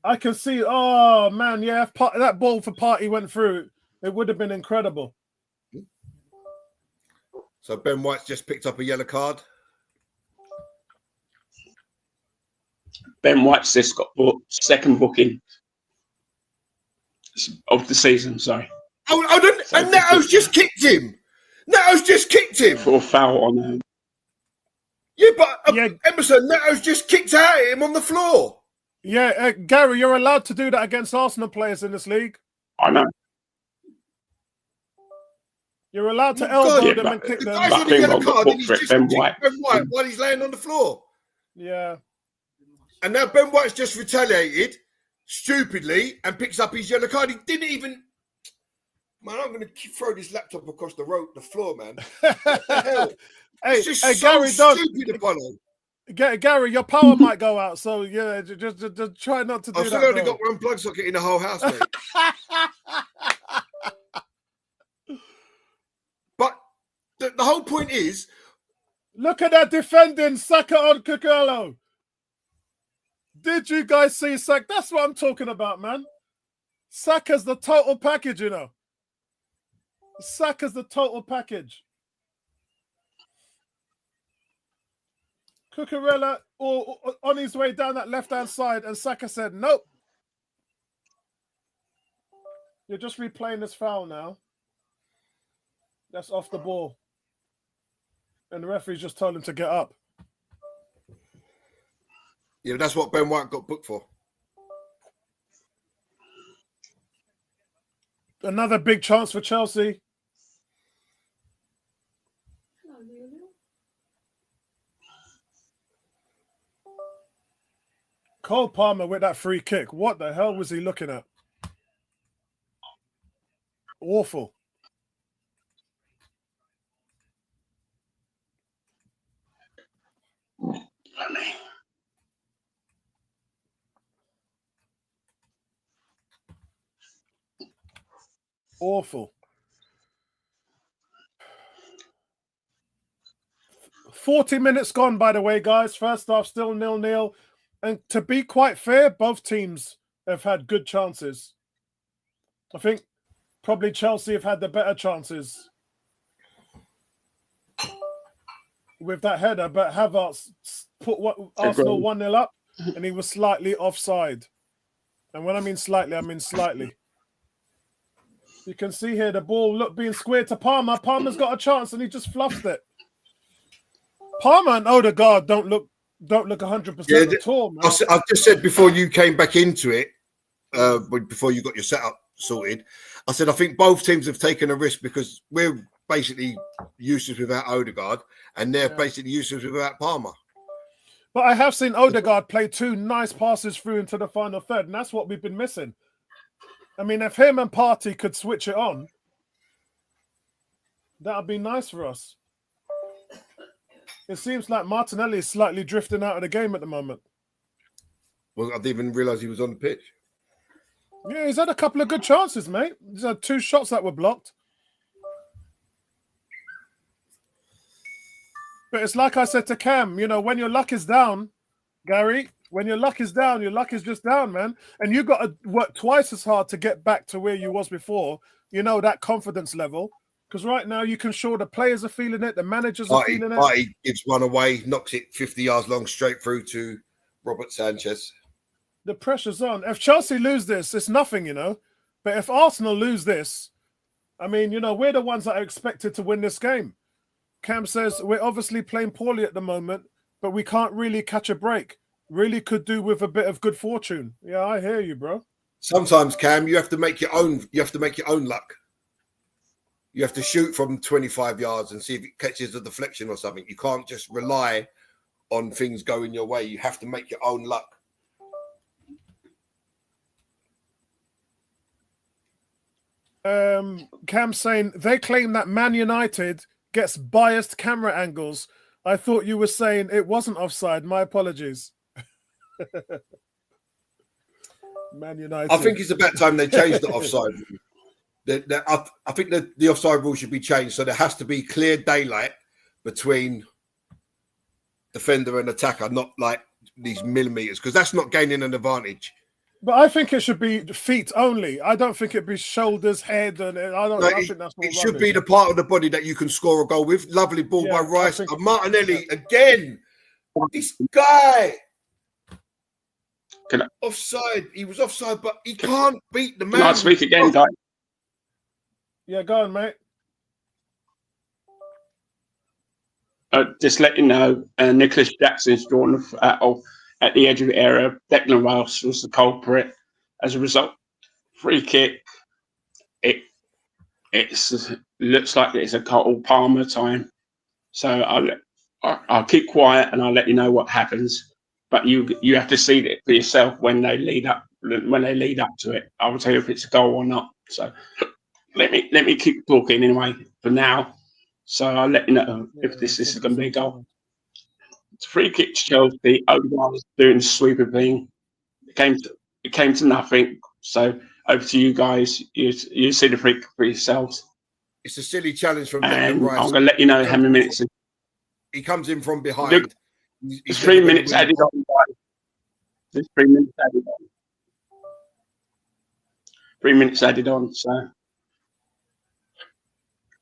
I can see, oh, man, yeah, if that ball for Partey went through, it would have been incredible. So Ben White's just picked up a yellow card. Ben White's just got second booking of the season, sorry. And Neto's just kicked him. For a foul on him. Yeah, but Emerson, Neto's just kicked out at him on the floor. Yeah, Gary, you're allowed to do that against Arsenal players in this league. I know. You're allowed to elbow them and kick The them. guy's on a yellow card and he's just kicked Ben White while he's laying on the floor. Yeah. And now Ben White's just retaliated stupidly and picks up his yellow card. He didn't even... Man, I'm going to throw this laptop across the floor, man. What the hell? Hey, it's just so Gary, stupid, Apollo. Gary, your power might go out, so yeah, just try not to do that. I've still only got one plug socket in the whole house, mate. But the whole point is... Look at that defending, Saka on Cucurella. Did you guys see Saka? That's what I'm talking about, man. Saka's the total package, you know. Saka's the total package. Cucurella on his way down that left-hand side, and Saka said, nope. You're just replaying this foul now. That's off the ball. And the referee just told him to get up. Yeah, that's what Ben White got booked for. Another big chance for Chelsea. Cole Palmer with that free kick. What the hell was he looking at? Awful. Awful. 40 minutes gone, by the way, guys. First half still 0-0. And to be quite fair, both teams have had good chances. I think probably Chelsea have had the better chances with that header, but Havertz put Arsenal 1-0 up, and he was slightly offside. And when I mean slightly, I mean slightly. You can see here the ball being squared to Palmer. Palmer's got a chance, and he just fluffed it. Palmer and Odegaard don't look 100% at all, man. I just said before you came back into it, before you got your setup sorted, I said I think both teams have taken a risk because we're basically useless without Odegaard, and they're basically useless without Palmer. But I have seen Odegaard play 2 nice passes through into the final third, and that's what we've been missing. I mean, if him and Partey could switch it on, that would be nice for us. It seems like Martinelli is slightly drifting out of the game at the moment. Well, I didn't even realise he was on the pitch. Yeah, he's had a couple of good chances, mate. He's had 2 shots that were blocked. But it's like I said to Cam, you know, when your luck is down, Gary, when your luck is down, your luck is just down, man. And you've got to work twice as hard to get back to where you was before, you know, that confidence level. Because right now you can show the players are feeling it, the managers are feeling it. Partey gives one away, knocks it 50 yards long straight through to Robert Sanchez. The pressure's on. If Chelsea lose this, it's nothing, you know. But if Arsenal lose this, I mean, you know, we're the ones that are expected to win this game. Cam says we're obviously playing poorly at the moment, but we can't really catch a break. Really could do with a bit of good fortune. Yeah, I hear you, bro. Sometimes, Cam, you have to make your own. You have to make your own luck. You have to shoot from 25 yards and see if it catches a deflection or something. You can't just rely on things going your way. You have to make your own luck. Cam's saying they claim that Man United gets biased camera angles. I thought you were saying it wasn't offside. My apologies. Man United. I think it's about time they changed the offside rule. I think the offside rule should be changed, so there has to be clear daylight between defender and attacker, not like these millimeters, because that's not gaining an advantage. But I think it should be feet only. I don't think it'd be shoulders, head, and I think that's it should be the part of the body that you can score a goal with. Lovely ball by Rice. Martinelli again. This guy. Offside. He was offside, but he can't beat the man. Can I speak again, guys? Yeah, go on, mate. Just let you know, Nicholas Jackson's drawn the foul at the edge of the area. Declan Rice was the culprit. As a result, free kick. It looks like it's a Cole Palmer time. So I'll keep quiet and I'll let you know what happens. But you have to see it for yourself when they lead up to it. I will tell you if it's a goal or not. So let me keep talking anyway for now. So I'll let you know if this is going to be a goal. It's a free kick to Chelsea. Odegaard was doing the sweeper thing. It came to nothing. So over to you guys. You see the free kick for yourselves. It's a silly challenge from and Rice. I'm going to let you know how many minutes. He comes in from behind. There's 3 minutes added on. There's 3 minutes added on. 3 minutes added on. So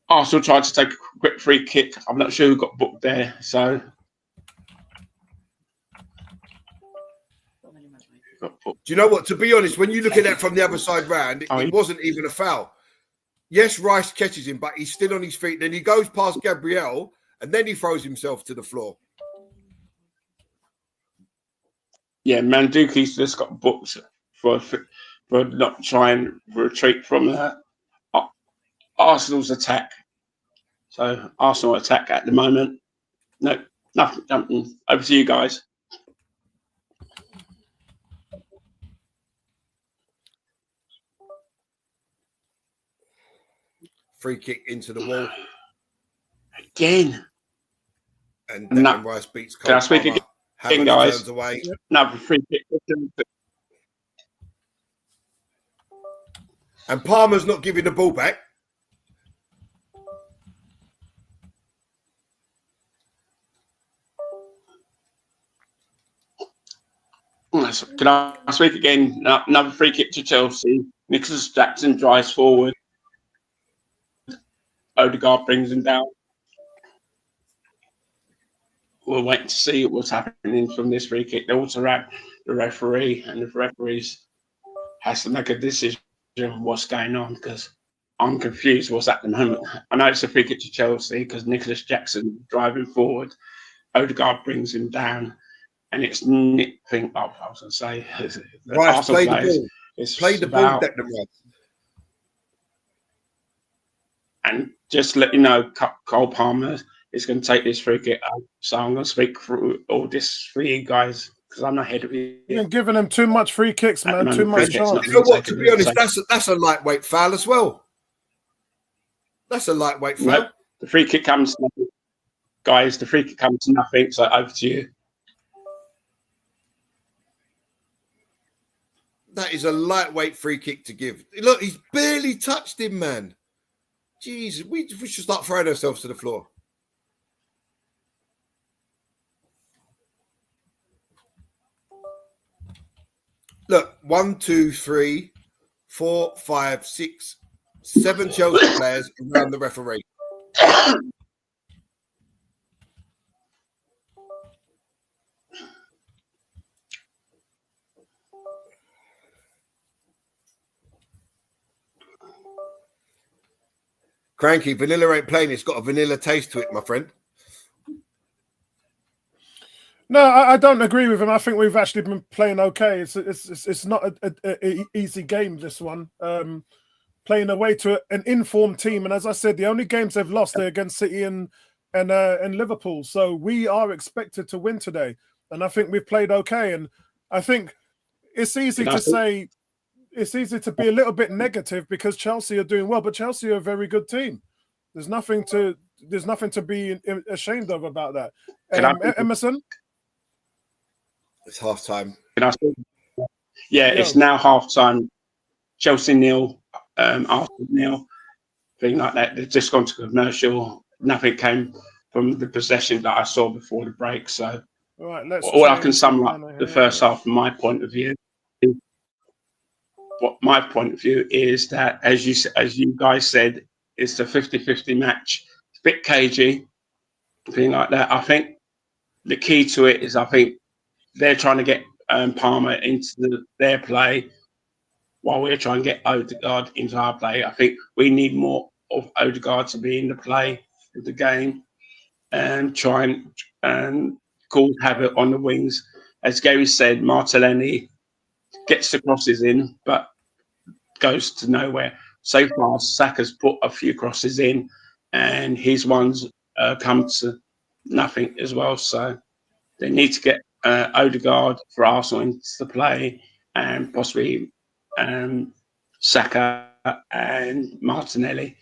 Arsenal tried to take a quick free kick. I'm not sure who got booked there. So do you know what? To be honest, when you look at that from the other side round, it wasn't even a foul. Yes, Rice catches him, but he's still on his feet. Then he goes past Gabriel, and then he throws himself to the floor. Yeah, Manduki's just got booked for not trying to retreat from that. Arsenal's attack. So Arsenal attack at the moment. No, nothing. Over to you guys. Free kick into the wall. Again. And Declan Rice beats Cole Can I speak Palmer. again, guys? Turns away. Another free kick. And Palmer's not giving the ball back. Can I speak again? Another free kick to Chelsea. Nicholas Jackson drives forward. Odegaard brings him down. We're waiting to see what's happening from this free kick. They also have the referee, and the referees has to make a decision on what's going on, because I'm confused what's at the moment. I know it's a free kick to Chelsea because Nicholas Jackson driving forward. Odegaard brings him down, and it's Nick. I was going to say, Rice played the ball. It's played the ball, Declan Rice. And just to let you know, Cole Palmer is going to take this free kick out. So I'm going to speak through all this for you guys, because I'm not ahead of you. You're giving him too much free kicks, man. Too much chance. You know what? To be honest, that's a lightweight foul as well. That's a lightweight foul. Nope. The free kick comes to nothing. Guys, the free kick comes to nothing. So over to you. That is a lightweight free kick to give. Look, he's barely touched him, man. Jeez, we should start throwing ourselves to the floor. Look, 1, 2, 3, 4, 5, 6, 7 Chelsea players around the referee. Cranky, vanilla ain't plain. It's got a vanilla taste to it, my friend. No, I don't agree with him. I think we've actually been playing okay. It's not an easy game, this one. Playing away to an informed team, and as I said, the only games they've lost are against City and Liverpool. So we are expected to win today, and I think we've played okay. And I think it's easy to say, it's easy to be a little bit negative because Chelsea are doing well, but Chelsea are a very good team. There's nothing to be ashamed of about that. Emerson. It's half time. Yeah, it's now half time. Chelsea 0, Arsenal 0, thing like that. They've just gone to commercial. Nothing came from the possession that I saw before the break. So, all right, I can sum up the first half from my point of view. What my point of view is that, as you guys said, it's a 50-50 match. It's a bit cagey, thing like that. I think the key to it is, I think they're trying to get Palmer into their play while we're trying to get Odegaard into our play. I think we need more of Odegaard to be in the play of the game and try and cause havoc on the wings. As Gary said, Martinelli gets the crosses in, but goes to nowhere. So far, Saka's put a few crosses in, and his ones come to nothing as well. So they need to get Odegaard for Arsenal into the play, and possibly Saka and Martinelli.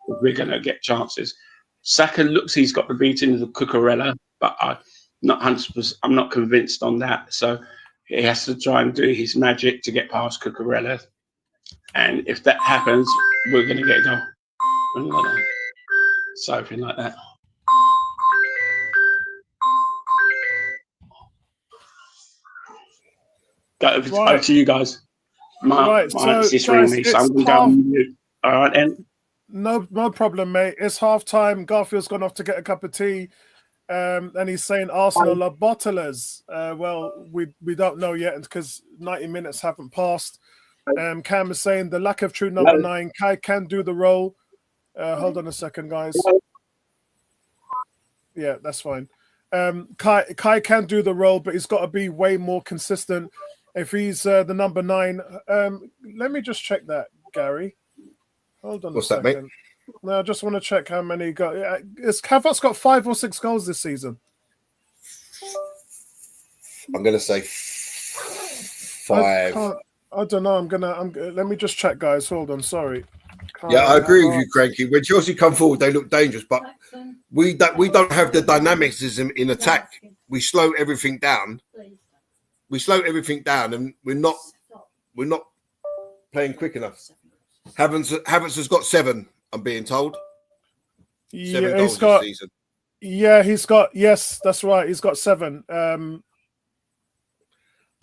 We're going to get chances. Saka looks he's got the beating of the Cucurella, but I'm not 100%. I'm not convinced on that. So he has to try and do his magic to get past Cucurella. And if that happens, we're going to get a goal. Something like that. Go over to you guys. My it's ringing me, so I'm going to go on mute. All right, then. No problem, mate. It's half time. Garfield's gone off to get a cup of tea. And he's saying Arsenal are bottlers. Well, we don't know yet because 90 minutes haven't passed. Cam is saying the lack of true number 9. Kai can do the role. Hold on a second, guys. Yeah, that's fine. Kai can do the role, but he's got to be way more consistent if he's the number 9. Let me just check that, Gary. Hold on What's a second. that, mate? No, I just want to check how many got. Is Havertz got 5 or 6 goals this season? I'm going to say 5. I don't know. Let me just check, guys. Hold on. Sorry. Yeah, I agree with you, Cranky. When Chelsea come forward, they look dangerous, but we don't have the dynamicism in attack. We slow everything down. And we're not playing quick enough. Havertz has got 7. I'm being told. 7 goals this season. Yeah, he's got. Yes, that's right. He's got 7.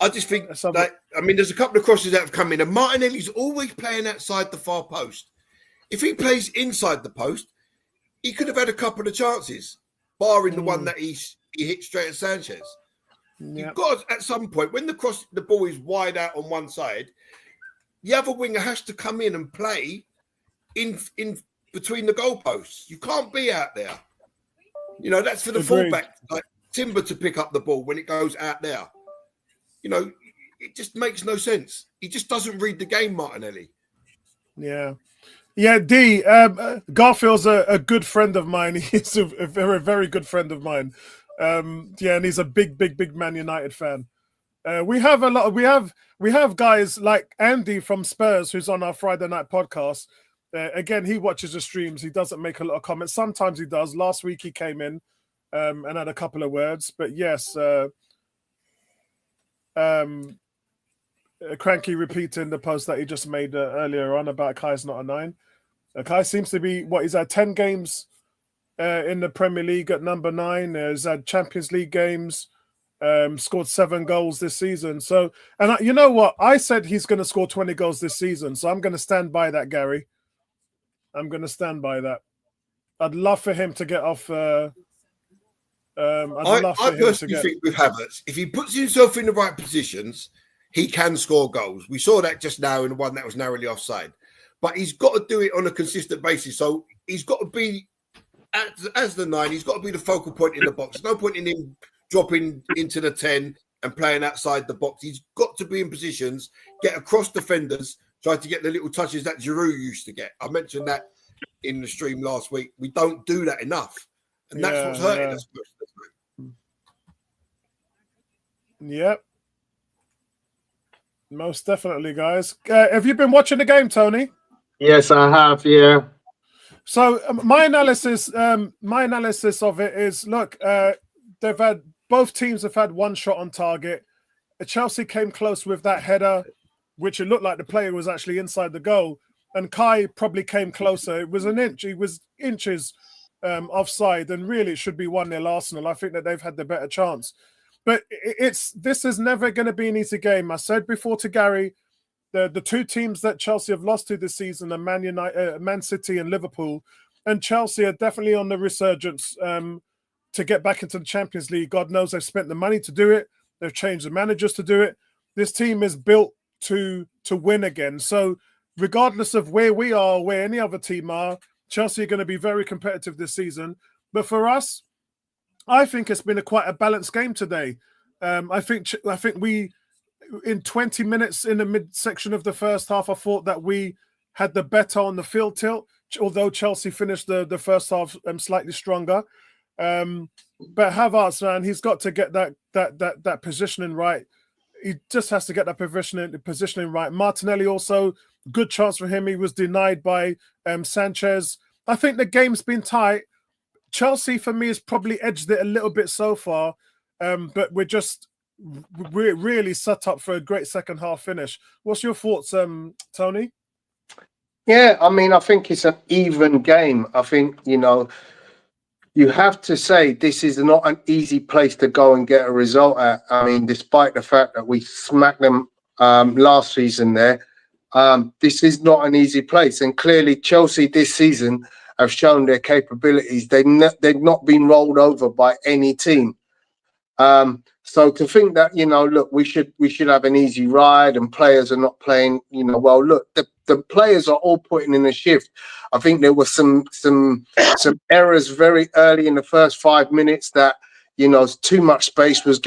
I just think there's a couple of crosses that have come in, and Martinelli's always playing outside the far post. If he plays inside the post, he could have had a couple of chances, barring the one that he hit straight at Sanchez. Yep. You've got to, at some point, when the ball is wide out on one side, the other winger has to come in and play in between the goalposts. You can't be out there. You know, that's for the fullback, like Timber, to pick up the ball when it goes out there. You know, it just makes no sense. He just doesn't read the game, Martinelli. Yeah. Yeah, D. Garfield's a good friend of mine. He's a very, very good friend of mine. And he's a big Man United fan. We have guys like Andy from Spurs, who's on our Friday night podcast. Again, he watches the streams. He doesn't make a lot of comments. Sometimes he does. Last week he came in and had a couple of words. But yes, Cranky repeating the post that he just made earlier on about Kai's not a 9. Kai seems to be he's had 10 games in the Premier League at number 9. He's had Champions League games, scored 7 goals this season. So, and you know what? I said he's going to score 20 goals this season. So I'm going to stand by that, Gary. I'm going to stand by that. I'd love for him to get off. I personally think with Havertz, if he puts himself in the right positions, he can score goals. We saw that just now in the one that was narrowly offside. But he's got to do it on a consistent basis. So he's got to be, as the 9, he's got to be the focal point in the box. There's no point in him dropping into the 10 and playing outside the box. He's got to be in positions, get across defenders, try to get the little touches that Giroud used to get. I mentioned that in the stream last week. We don't do that enough. And that's what's hurting us. Yep. Most definitely, guys. Have you been watching the game, Tony? Yes, I have. Yeah. So my analysis of it is: look, both teams have had one shot on target. Chelsea came close with that header, which it looked like the player was actually inside the goal, and Kai probably came closer. It was an inch. He was inches offside, and really it should be 1-0 Arsenal. I think that they've had the better chance. But this is never going to be an easy game. I said before to Gary, the 2 teams that Chelsea have lost to this season are Man City and Liverpool, and Chelsea are definitely on the resurgence to get back into the Champions League. God knows they've spent the money to do it. They've changed the managers to do it. This team is built to win again. So regardless of where we are or where any other team are, Chelsea are going to be very competitive this season. But for us, I think it's been quite a balanced game today. I think we, in 20 minutes in the midsection of the first half, I thought that we had the better on the field tilt, although Chelsea finished the first half slightly stronger. But Havertz, man, he's got to get that positioning right. He just has to get that positioning right. Martinelli also, good chance for him. He was denied by Sanchez. I think the game's been tight. Chelsea, for me, has probably edged it a little bit so far, but we're really set up for a great second half finish. What's your thoughts, Tony? Yeah, I mean, I think it's an even game. I think, you have to say this is not an easy place to go and get a result at. I mean, despite the fact that we smacked them last season there, this is not an easy place. And clearly Chelsea this season have shown their capabilities. They've not been rolled over by any team. So to think that, look, we should have an easy ride and players are not playing, well, look, the players are all putting in a shift. I think there was some errors very early in the first 5 minutes that, too much space was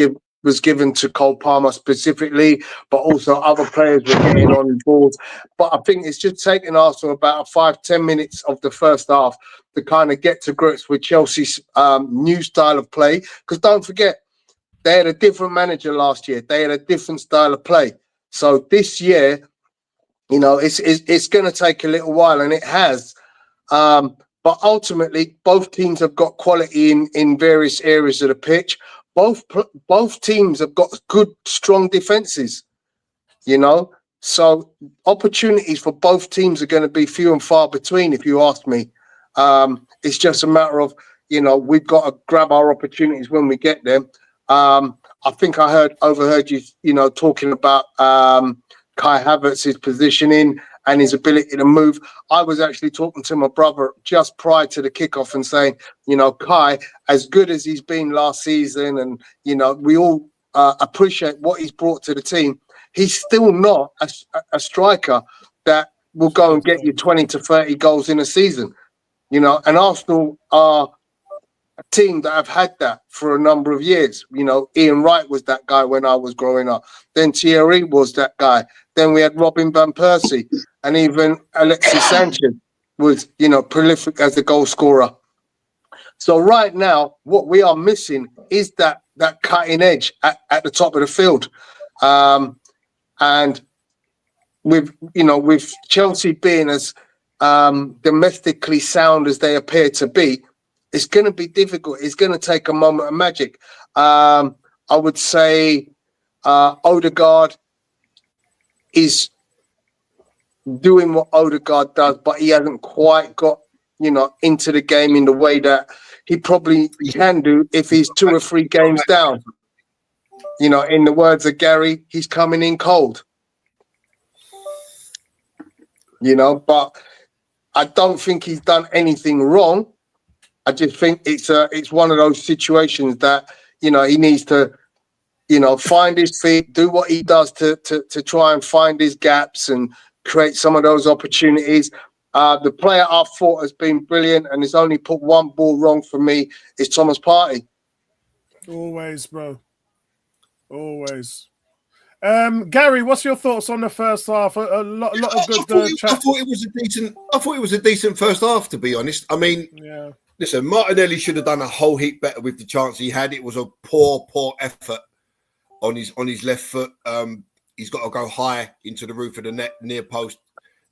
was given to Cole Palmer specifically, but also other players were getting on board. But I think it's just taken Arsenal about 5-10 minutes of the first half to kind of get to grips with Chelsea's new style of play. Because don't forget, they had a different manager last year. They had a different style of play. So this year, you know, it's going to take a little while, and it has. But ultimately, both teams have got quality in various areas of the pitch. Both teams have got good, strong defenses, you know. So opportunities for both teams are going to be few and far between, if you ask me. It's just a matter of, you know, we've got to grab our opportunities when we get them. I think I overheard you, you know, talking about Kai Havertz's positioning and his ability to move. I was actually talking to my brother just prior to the kickoff and saying, you know, Kai, as good as he's been last season, and, you know, we all appreciate what he's brought to the team, he's still not a striker that will go and get you 20 to 30 goals in a season. You know, and Arsenal are a team that have had that for a number of years. You know, Ian Wright was that guy when I was growing up. Then Thierry was that guy. Then we had Robin Van Persie, and even Alexis Sanchez was, you know, prolific as a goal scorer. So right now, what we are missing is that cutting edge at the top of the field. And with Chelsea being as domestically sound as they appear to be, it's going to be difficult. It's going to take a moment of magic. I would say Odegaard is doing what Odegaard does, but he hasn't quite got, you know, into the game in the way that he probably can do if he's 2 or 3 games down. You know, in the words of Gary, he's coming in cold. You know, but I don't think he's done anything wrong. I just think it's one of those situations that, you know, he needs to, you know, find his feet, do what he does to try and find his gaps and create some of those opportunities. The player I thought has been brilliant and has only put one ball wrong for me is Thomas Partey. Always, bro. Always. Gary, what's your thoughts on the first half? A lot of good chat. I thought it was a decent first half, to be honest. I mean, yeah. Listen, Martinelli should have done a whole heap better with the chance he had. It was a poor effort on his left foot. He's got to go high into the roof of the net, near post.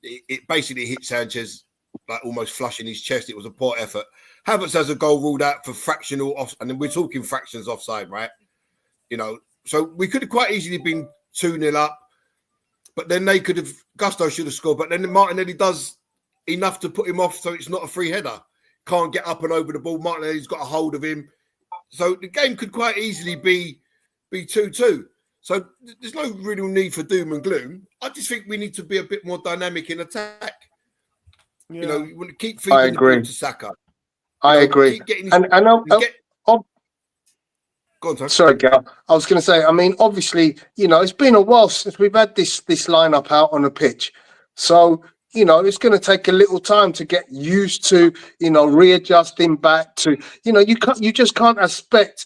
It basically hit Sanchez like almost flushing his chest. It was a poor effort. Havertz has a goal ruled out for fractional off, and then we're talking fractions offside, right? You know, so we could have quite easily been 2-0 up, but then Gusto should have scored, but then Martinelli does enough to put him off, so it's not a free header. Can't get up and over the ball. Martinelli's got a hold of him. So the game could quite easily be 2-2. So there's no real need for doom and gloom. I just think we need to be a bit more dynamic in attack. Yeah. You know, you want to keep feeding the ball to Saka. I agree. Keep getting Go on, Tom. Sorry, Gal. I was going to say, I mean, obviously, you know, it's been a while since we've had this lineup out on the pitch. So, you know, it's going to take a little time to get used to, you know, readjusting back to, you know, you just can't expect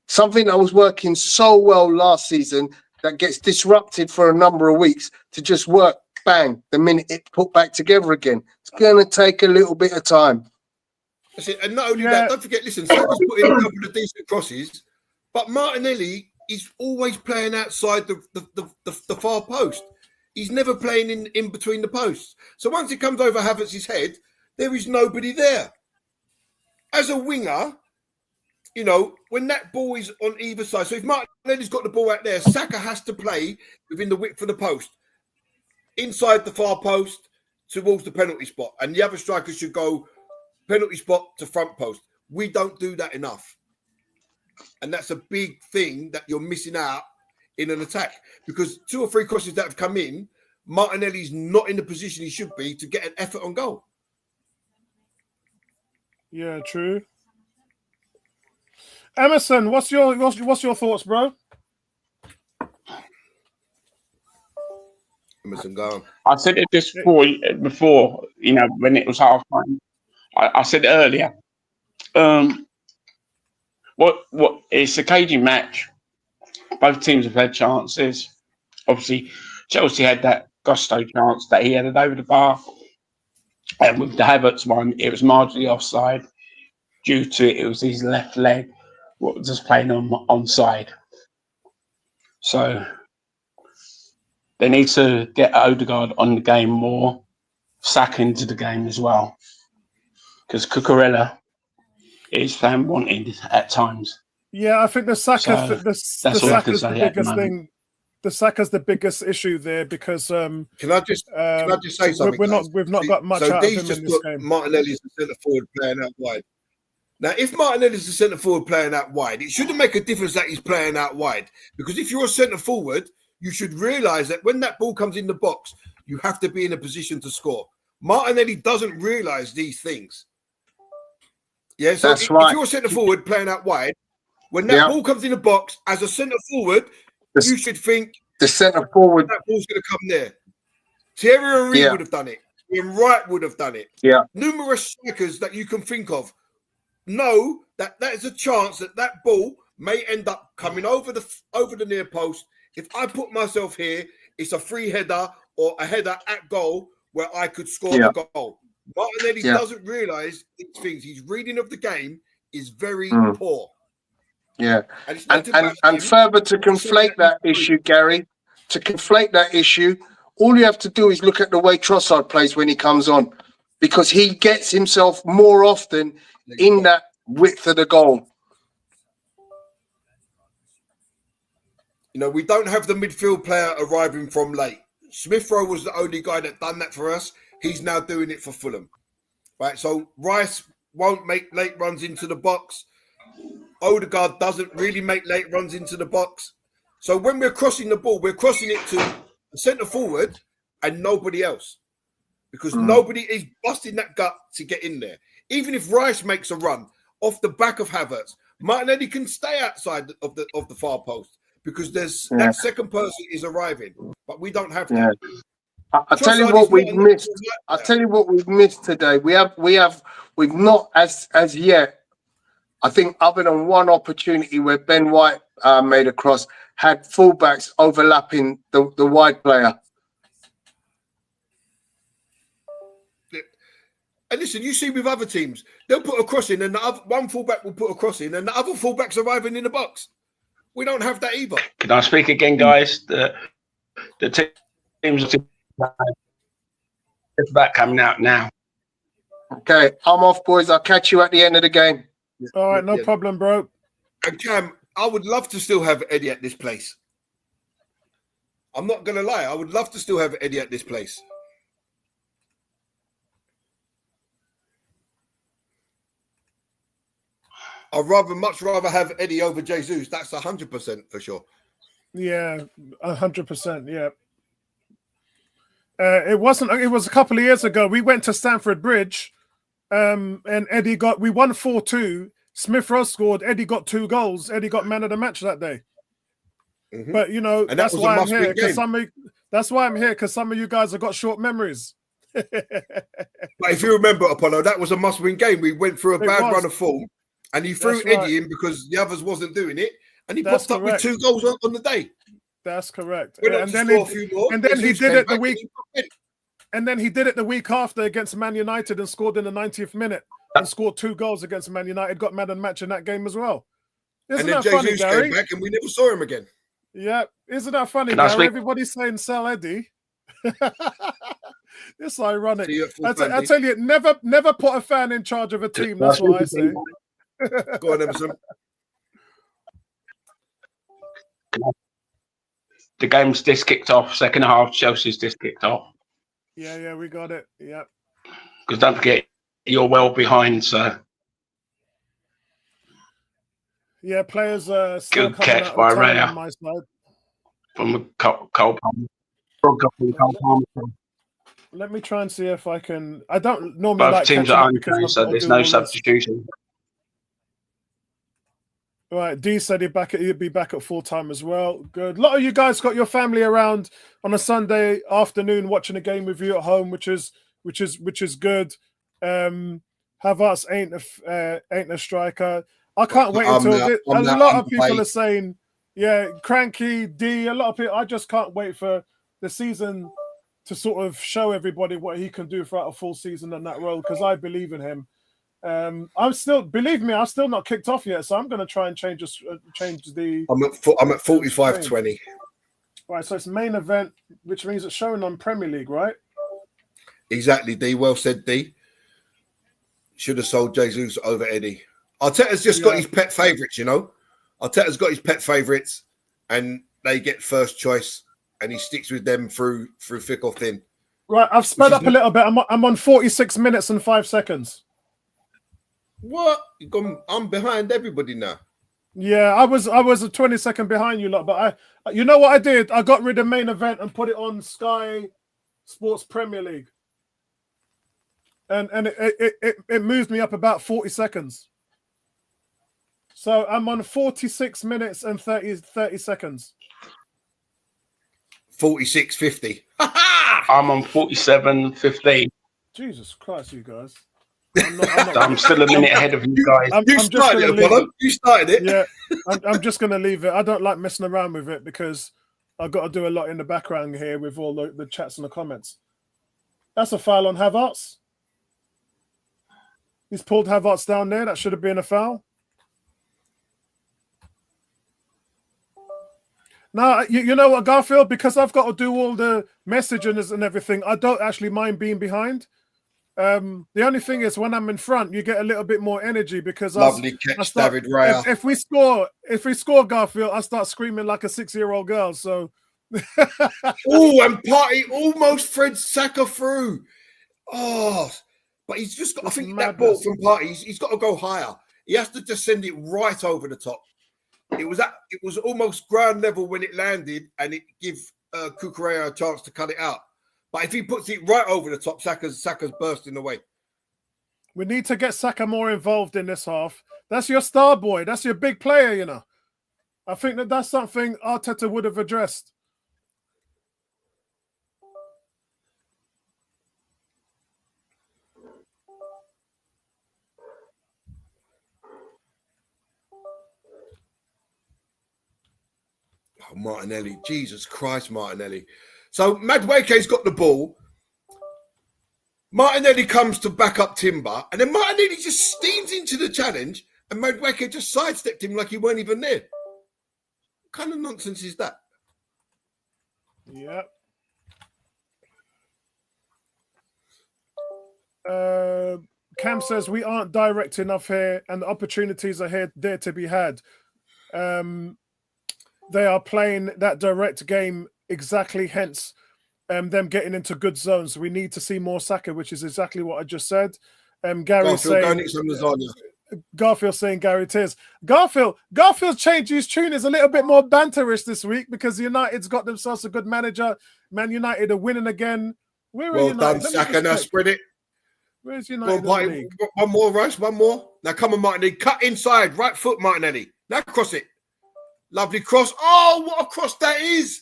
something that was working so well last season that gets disrupted for a number of weeks to just work, bang, the minute it put back together again. It's going to take a little bit of time. That's it. And not only that, don't forget, listen, Saka's put in a couple of decent crosses, but Martinelli is always playing outside the far post. He's never playing in between the posts. So once it comes over Havertz's head, there is nobody there. As a winger, you know, when that ball is on either side, so if Martinelli's got the ball out there, Saka has to play within the width of the post, inside the far post towards the penalty spot, and the other striker should go penalty spot to front post. We don't do that enough. And that's a big thing that you're missing out in an attack, because 2 or 3 crosses that have come in, Martinelli's not in the position he should be to get an effort on goal. Yeah, true. Emerson, what's your thoughts, bro? Emerson, go. I said it just before, you know, when it was half time. I said it earlier. What it's a cagey match. Both teams have had chances. Obviously, Chelsea had that Gusto chance that he headed over the bar. And with the Havertz one, it was marginally offside due to it was his left leg what was just playing on side. So they need to get Odegaard on the game more, Saka into the game as well. Because Cucurella is fan wanted at times. Yeah, I think the Saka, So the that's all I can Saka's the say at the biggest moment. thing. The Saka's the biggest issue there because Can I just say something? we've not got much so out of Dee's him just in this put game. Martinelli as the centre forward playing out wide. Now, if Martinelli is the centre forward playing out wide, it shouldn't make a difference that he's playing out wide, because if you're a centre forward, you should realise that when that ball comes in the box, you have to be in a position to score. Martinelli doesn't realise these things. Yeah, so That's if right. you're a centre forward playing out wide, when that ball comes in the box as a centre forward, you should think the centre forward. that ball's going to come there. Thierry Henry Yeah. would have done it. Ian Wright would have done it. Yeah. Numerous strikers that you can think of know that is a chance that that ball may end up coming over the near post. If I put myself here, it's a free header or a header at goal where I could score a goal. Martinelli doesn't realise these things. His reading of the game is very poor. Yeah, and further to conflate that issue, Gary, all you have to do is look at the way Trossard plays when he comes on, because he gets himself more often in that width of the goal. You know, we don't have the midfield player arriving from late. Smith Rowe was the only guy that done that for us. He's now doing it for Fulham. Right, so Rice won't make late runs into the box. Odegaard doesn't really make late runs into the box. So when we're crossing the ball, we're crossing it to the centre forward and nobody else. Because nobody is busting that gut to get in there. Even if Rice makes a run off the back of Havertz, Martinelli can stay outside of the far post because there's that second person is arriving. But we don't have that. I'll tell you what we've missed. I'll tell you what we've missed today. We've not as yet, I think, other than one opportunity where Ben White made a cross, had fullbacks overlapping the wide player. And listen, you see with other teams, they'll put a cross in and the other, one fullback will put a cross in and the other fullback's arriving in the box. We don't have that either. Can I speak again, guys? The teams are that coming out now. Okay, I'm off, boys. I'll catch you at the end of the game. All right, no problem, bro. And Cam, I would love to still have Eddie at this place. I'm not going to lie. I would love to still have Eddie at this place. I'd much rather have Eddie over Jesus. That's 100% for sure. Yeah, 100%. Yeah. It was a couple of years ago. We went to Stamford Bridge, and Eddie we won 4-2. Smith Rowe scored. Eddie got 2 goals. Eddie got man of the match that day. Mm-hmm. But you know, that's why I'm here. That's why I'm here, because some of you guys have got short memories. But if you remember, Apollo, that was a must-win game. We went through a bad run of form, and he threw Eddie in because the others wasn't doing it, and he popped up with 2 goals on the day. That's correct. And then he did it the week. And then he did it the week after against Man United and scored in the 90th minute and scored 2 goals against Man United. Got man of the match in that game as well. Isn't that funny, Gary? Came back and we never saw him again. Yeah, isn't that funny, Gary? Everybody's saying sell Eddie. It's ironic. I tell you, never put a fan in charge of a team. That's what I say. Go on, Emerson. The game's just kicked off. Second half, Chelsea's just kicked off. Yeah, we got it. Yeah. Because don't forget, you're well behind, so. Yeah, players still good catch by Raya on my side. From Cole Palmer. Let me try and see if I can. I don't normally like teams are under, so there's no substitution. Right, D said he'd be back at full time as well. Good. A lot of you guys got your family around on a Sunday afternoon watching a game with you at home, which is good. Havertz ain't a striker. I can't wait until a lot of people are saying Yeah, Cranky, D, a lot of people. I just can't wait for the season to sort of show everybody what he can do throughout a full season in that role because I believe in him. I'm still, believe me, I'm still not kicked off yet, so I'm going to try and change the. I'm at 45-20. Right, so it's main event, which means it's showing on Premier League, right? Exactly, D. Well said, D. Should have sold Jesus over Eddie. Arteta's just got his pet favourites, you know. Arteta's got his pet favourites, and they get first choice, and he sticks with them through thick or thin. Right, I've sped up a little bit. I'm on 46 minutes and 5 seconds. What? I'm behind everybody now. Yeah, I was a 20-second behind you lot, but you know what I did? I got rid of main event and put it on Sky Sports Premier League, and it moved me up about 40 seconds. So I'm on 46 minutes and 30 seconds. 46:50. I'm on 47:15. Jesus Christ, you guys. I'm still a minute ahead of you guys. You started it. Yeah, I'm just going to leave it. I don't like messing around with it because I've got to do a lot in the background here with all the chats and the comments. That's a foul on Havertz. He's pulled Havertz down there. That should have been a foul. Now, you know what, Garfield? Because I've got to do all the messaging and everything, I don't actually mind being behind. The only thing is when I'm in front, you get a little bit more energy because Lovely catch, David Raya. If we score, Garfield, I start screaming like a 6-year-old girl. So, oh, and Partey almost thread Saka through. Oh, but he's just got. I think that ball from Partey, he's got to go higher. He has to just send it right over the top. It was almost ground level when it landed, and it give Cucurella a chance to cut it out. But if he puts it right over the top, Saka's bursting away. We need to get Saka more involved in this half. That's your star boy. That's your big player, you know. I think that's something Arteta would have addressed. Oh, Martinelli. Jesus Christ, Martinelli. So Madueke's got the ball. Martinelli comes to back up Timber, and then Martinelli just steams into the challenge, and Madueke just sidestepped him like he weren't even there. What kind of nonsense is that? Yeah. Cam says we aren't direct enough here, and the opportunities are there to be had. They are playing that direct game exactly, hence them getting into good zones. We need to see more Saka, which is exactly what I just said. Garfield saying Gary Tears. Garfield's changed his tune is a little bit more banterish this week because United's got themselves a good manager. Man United are winning again. Where are United? Done, Saka. Now spread it. Where's United? One more, Rice. One more. Now come on, Martinelli. Cut inside. Right foot, Martinelli. Now cross it. Lovely cross. Oh, what a cross that is.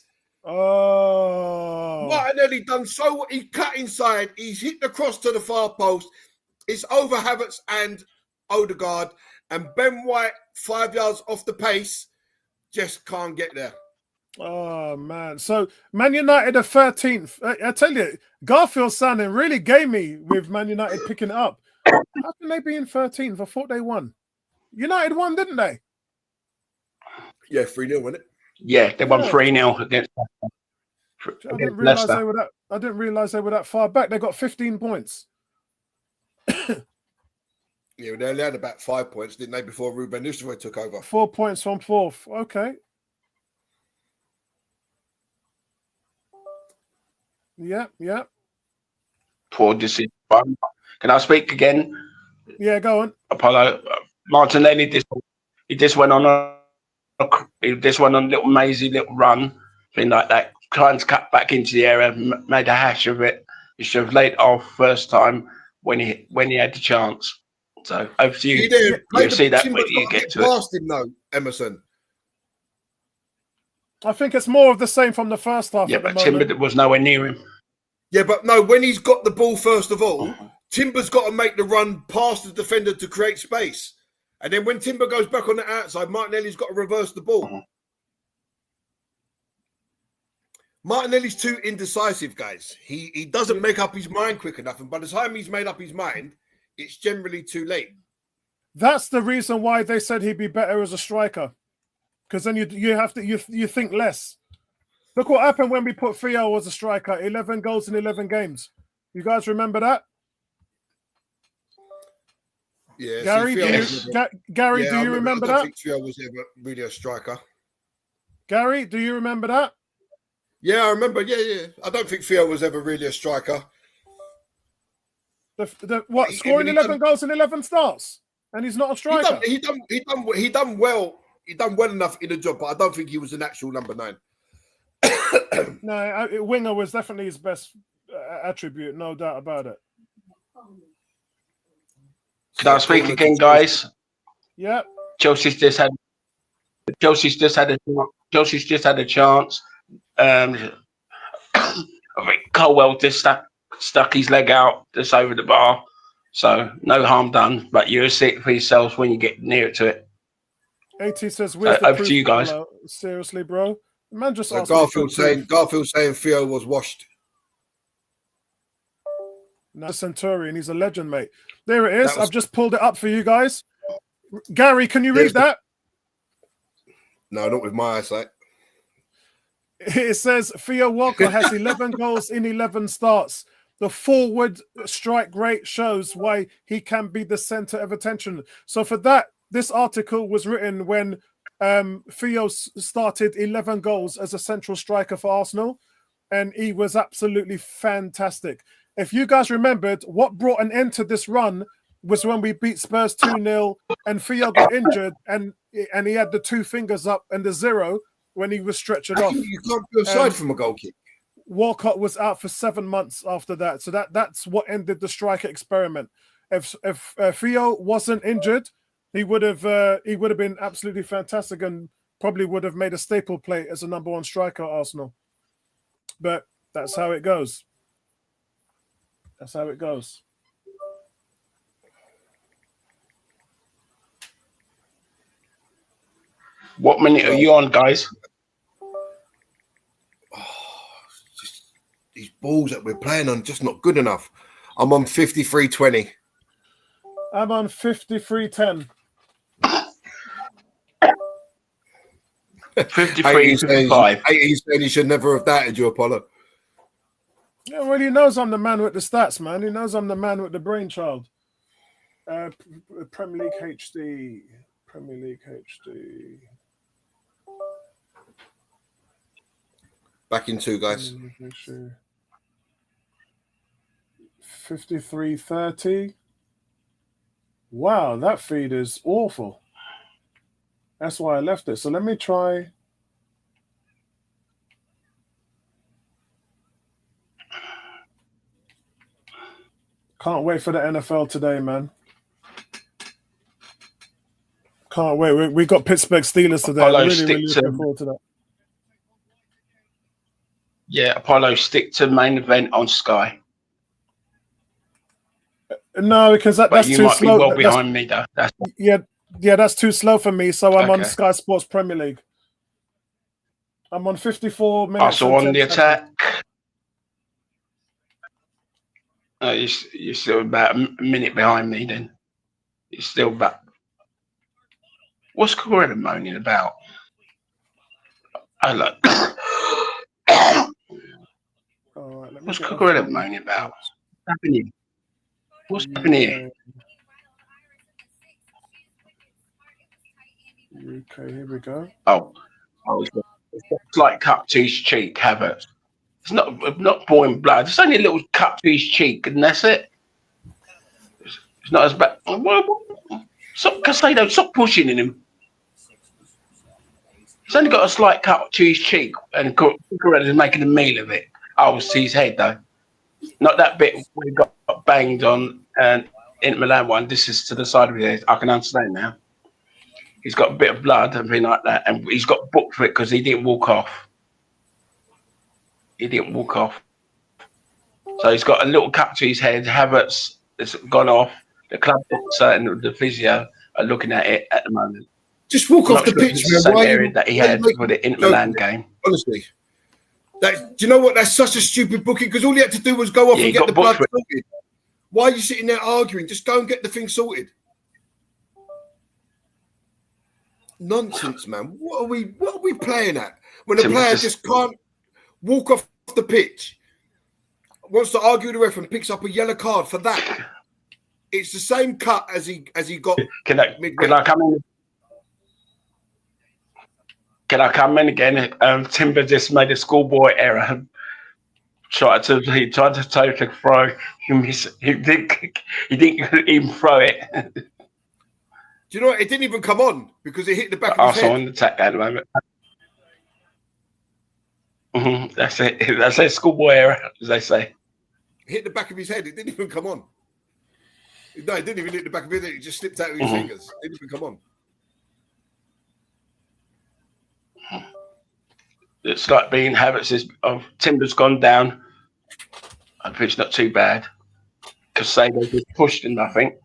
Oh. Martinelli done so. He cut inside. He's hit the cross to the far post. It's over Havertz and Odegaard. And Ben White, 5 yards off the pace, just can't get there. Oh, man. So, Man United are 13th. I tell you, Garfield sounding really gamey with Man United picking it up. How can they be in 13th? I thought they won. United won, didn't they? Yeah, 3-0, wasn't it? Yeah, they won 3-0 against I didn't realise they were that far back. They got 15 points. Yeah, they only had about 5 points, didn't they, before Ruben Nistelrooy took over? 4 points from fourth. Okay. Yeah. poor decision. Can I speak again? Yeah, go on. Apollo Martinelli. He just went on a little mazy little run, thing like that. Trying to cut back into the area, made a hash of it. He should have laid off first time when he had the chance. So over to you. You'll see that when you get to it. Him, though, Emerson. I think it's more of the same from the first half. Yeah, but Timber was nowhere near him. Yeah, but no, when he's got the ball, first of all, Timber's got to make the run past the defender to create space. And then when Timber goes back on the outside, Martinelli's got to reverse the ball. Martinelli's too indecisive, guys. He doesn't make up his mind quick enough, and by the time he's made up his mind, it's generally too late. That's the reason why they said he'd be better as a striker, because then you have to you think less. Look what happened when we put Theo as a striker. 11 goals in 11 games. You guys remember that? Yeah, Gary, do you remember that? I don't think Theo was ever really a striker. Gary, do you remember that? Yeah, I remember. Yeah. I don't think Theo was ever really a striker. Scoring 11 goals in 11 starts, and he's not a striker. He done well. He done well enough in the job, but I don't think he was an actual number 9. No, winger was definitely his best attribute, no doubt about it. Can I speak again, guys? Yeah. Chelsea's just had a chance. I think Colwell just stuck his leg out just over the bar, so no harm done. But you'll see it for yourselves when you get near to it. AT says, "Where's the over to you guys?" Seriously, bro. The man just asked. Garfield saying Theo was washed. No, Centurion, he's a legend, mate. There it is. I've just pulled it up for you guys. Gary, can you read that? No, not with my eyesight. It says Theo Walcott has 11 goals in 11 starts. The forward strike rate shows why he can be the center of attention. So for that, this article was written when Theo started 11 goals as a central striker for Arsenal, and he was absolutely fantastic. If you guys remembered, what brought an end to this run was when we beat Spurs 2-0 and Theo got injured and he had the 2 fingers up and the 0 when he was stretched off. You can't go aside from a goal kick. Walcott was out for 7 months after that. So that's what ended the striker experiment. If Theo wasn't injured, he would have been absolutely fantastic and probably would have made a staple play as a number 1 striker at Arsenal. But that's how it goes. That's how it goes. What minute are you on, guys? These balls that we're playing on just not good enough. I'm on 53-20. I'm on 53-10. 53-55. 80 saying he should never have doubted you, Apollo. Yeah, well, he knows I'm the man with the stats, man. He knows I'm the man with the brainchild. Premier League HD. Back in 2, guys. 53-30. Wow, that feed is awful. That's why I left it. So let me try. Can't wait for the NFL today, man. Can't wait. We got Pittsburgh Steelers today. Apollo, really looking forward to that. Yeah, Apollo, stick to main event on Sky. No, because that's too slow. You might be well behind me, though. Yeah, that's too slow for me. So I'm on Sky Sports Premier League. I'm on 54 minutes. Also on the attack. You're still about a minute behind me then. You're still back. What's Coretta moaning about? Oh, look. What's Coretta moaning about? What's happening? What's happening here? Okay, here we go. Oh, it's got a slight cut to his cheek, Havertz. It's not boiling blood. It's only a little cut to his cheek, and that's it. It's not as bad. Stop, Casado, stop pushing in him. He's only got a slight cut to his cheek, and Coretta's making a meal of it. Oh, it's his head, though. Not that bit we got banged on and Inter Milan one. This is to the side of his head. I can understand now. He's got a bit of blood and everything like that, and he's got booked for it because he didn't walk off. So he's got a little cut to his head. Havertz has gone off. The club doctor and the physio are looking at it at the moment. Just walk off the pitch, man. Same area that he had for the Inter Milan game. Honestly. Do you know what? That's such a stupid booking because all he had to do was go off and get the blood sorted. Why are you sitting there arguing? Just go and get the thing sorted. Nonsense, man. What are we playing at? When a player just can't walk off the pitch, wants to argue with the ref and picks up a yellow card for that. It's the same cut as he got. Can I come in? Can I come in again? Timber just made a schoolboy error. He tried to take a throw. He didn't even throw it. Do you know what? It didn't even come on because it hit the back of his head. On the attack at the moment. That's it. That's a schoolboy error, as they say. It hit the back of his head. It didn't even come on. No, it didn't even hit the back of his head. It just slipped out of his fingers. It didn't even come on. It's like being habits of Timber's gone down. I think it's not too bad because they just pushed him, I think.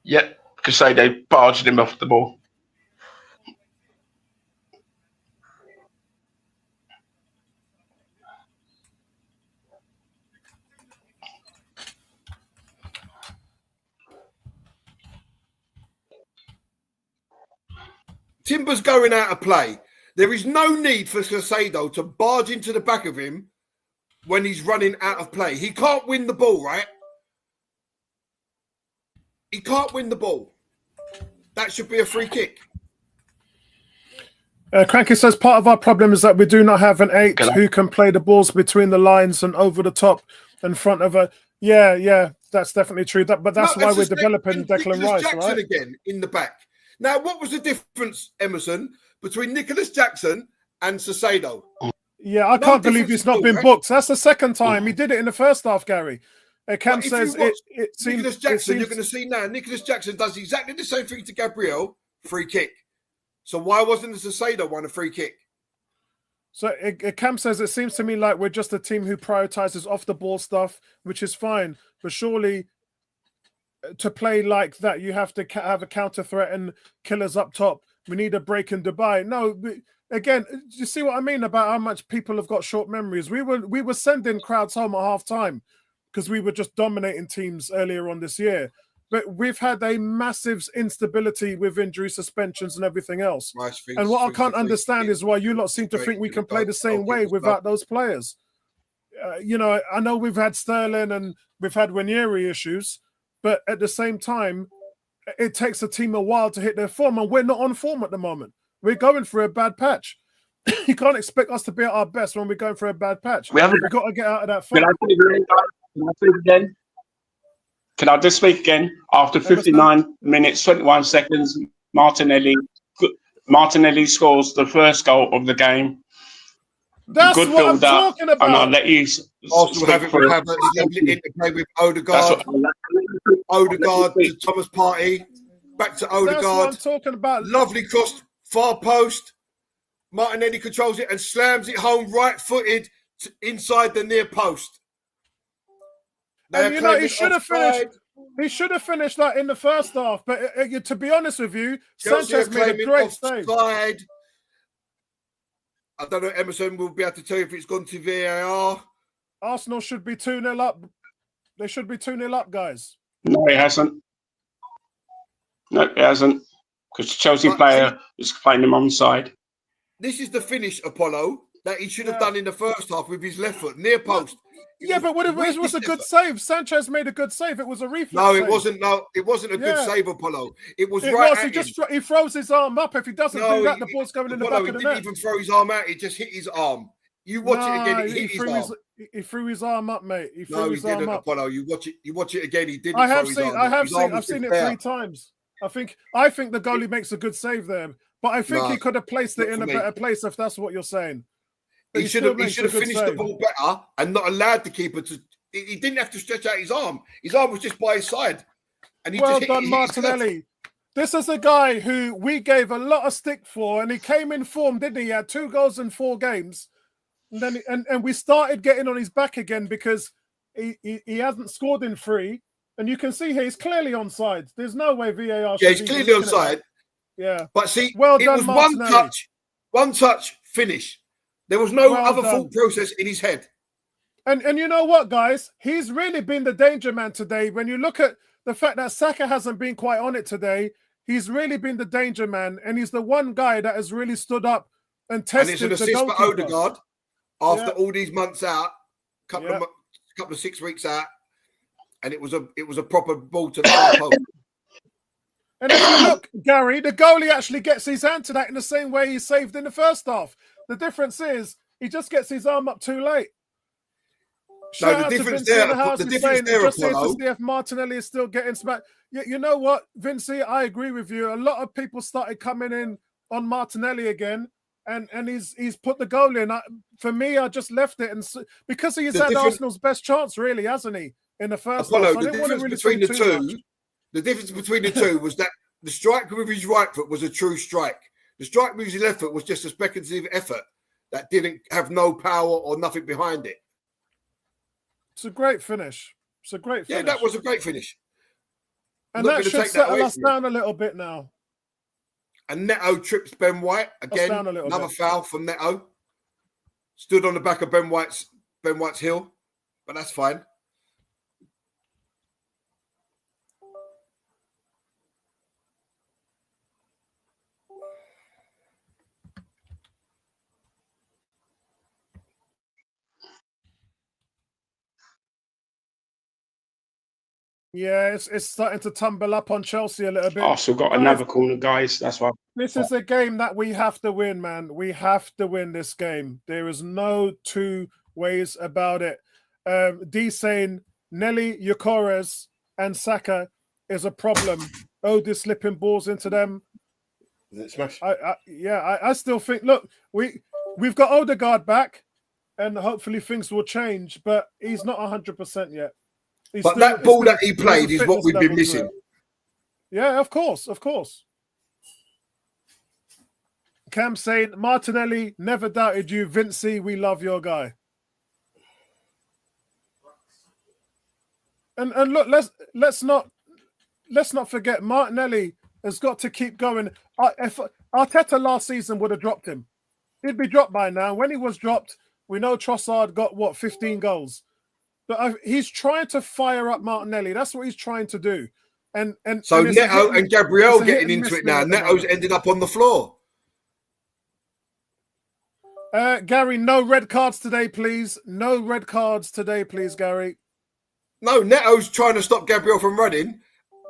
Yep, because they barged him off the ball. Timber's going out of play. There is no need for Caicedo to barge into the back of him when he's running out of play. He can't win the ball, right? He can't win the ball. That should be a free kick. Cranky says part of our problem is that we do not have an 8 who can play the balls between the lines and over the top in front of a. Yeah, that's definitely true. But that's why we're developing Declan Rice, Jackson right? Again in the back. Now, what was the difference, Emerson, between Nicholas Jackson and Caicedo? Yeah, I can't believe he's not been booked. That's the second time. He did it in the first half, Gary. Cam says it seems... Nicholas Jackson, you're going to see now, Nicholas Jackson does exactly the same thing to Gabriel, free kick. So why wasn't the Caicedo one a free kick? So Cam says it seems to me like we're just a team who prioritizes off-the-ball stuff, which is fine. But surely to play like that, you have to have a counter threat and killers up top. We need a break in Dubai. No, again, you see what I mean about how much people have got short memories. We were sending crowds home at half time because we were just dominating teams earlier on this year. But we've had a massive instability with injury suspensions and everything else. And what I can't understand is why you lot seem to think we can play the same way without those players. I know we've had Sterling and we've had Ranieri issues, but at the same time, it takes a team a while to hit their form, and we're not on form at the moment. We're going through a bad patch. You can't expect us to be at our best when we're going through a bad patch. We've got to get out of that form. Can I just speak again? After 59 minutes, 21 seconds, Martinelli scores the first goal of the game. That's good what I'm talking about. And I'll let you Arsenal have a lovely interplay with Odegaard. Odegaard to Thomas Partey. Back to Odegaard. That's what I'm talking about. Lovely cross, far post. Martinelli controls it and slams it home right-footed inside the near post. And he should have finished. He should have finished that in the first half. But to be honest with you, Sanchez made a great save. I don't know. Emerson will be able to tell you if it's gone to VAR. Arsenal should be 2-0 up. They should be 2-0 up, guys. No, it hasn't. No, it hasn't. Because the Chelsea player is playing him on side. This is the finish, Apollo, that he should have done in the first half with his left foot, near post. Yeah, but what it was a good save. Sanchez made a good save. It was a reflex. No, it wasn't. No, it wasn't a good save, Apollo. It was He throws his arm up. If he doesn't do that, the ball's going in the back of the net. He didn't even throw his arm out. He just hit his arm. You watch it again. He hit his arm. He threw his arm up, mate. He didn't, Apollo. You watch it again. He didn't. I've seen it 3 times. I think the goalie makes a good save there, but I think he could have placed it in a better place if that's what you're saying. He should have finished the ball better and not allowed the keeper to. He didn't have to stretch out his arm. His arm was just by his side. And he well done, Martinelli. This is a guy who we gave a lot of stick for, and he came in form, didn't he? He had 2 goals in 4 games. And then and we started getting on his back again because he hasn't scored in 3. And you can see here he's clearly onside. There's no way VAR should he's clearly onside. Yeah. But see, Well it done, was Martinelli. one touch, finish. There was no Well other done. thought process in his head. And you know what, guys? He's really been the danger man today. When you look at the fact that Saka hasn't been quite on it today, he's really been the danger man, and he's the one guy that has really stood up and And tested it's an the assist for goalkeeper. Odegaard after Yeah. all these months out, couple Yeah. of 6 weeks out, and it was a proper ball to the far post. And if you look, Gary, the goalie actually gets his hand to that in the same way he saved in the first half. The difference is he just gets his arm up too late. No, Shout the out to difference Vincey there, in the house. the He's difference saying, there, just here to Apollo. see if Martinelli is still getting smacked. You know what, Vincey, I agree with you. A lot of people started coming in on Martinelli again, and he's put the goal in. For me, I just left it, and because he's had Arsenal's best chance, really, hasn't he, in the first half? Apollo, So I the didn't want to difference really between say the too much. two, the difference between the two was that the strike with his right foot was a true strike. The strike with his left foot was just a speculative effort that didn't have no power or nothing behind it. It's a great finish. It's a great finish. Yeah, that was a great finish. And that should settle us down a little bit now. And Neto trips Ben White again. Another foul from Neto. Stood on the back of Ben White's heel, but that's fine. Yeah, it's starting to tumble up on Chelsea a little bit. Arsenal got another corner, guys. That's why. This is a game that we have to win, man. We have to win this game. There is no two ways about it. D saying Nelly, Yukores, and Saka is a problem. Odie slipping balls into them. Is it smash? I still think. Look, we've got Odegaard back, and hopefully things will change. But he's not 100% yet. But that ball that he played is what we've been missing. Yeah, of course, of course. Cam saying, Martinelli, never doubted you. Vincey, we love your guy. And look, let's not forget Martinelli has got to keep going. If Arteta last season would have dropped him, he'd be dropped by now. When he was dropped, we know Trossard got 15 goals. But he's trying to fire up Martinelli. That's what he's trying to do. And so Neto and Gabriel getting into it now. Neto's ended up on the floor. Gary, no red cards today, please. No red cards today, please, Gary. No, Neto's trying to stop Gabriel from running.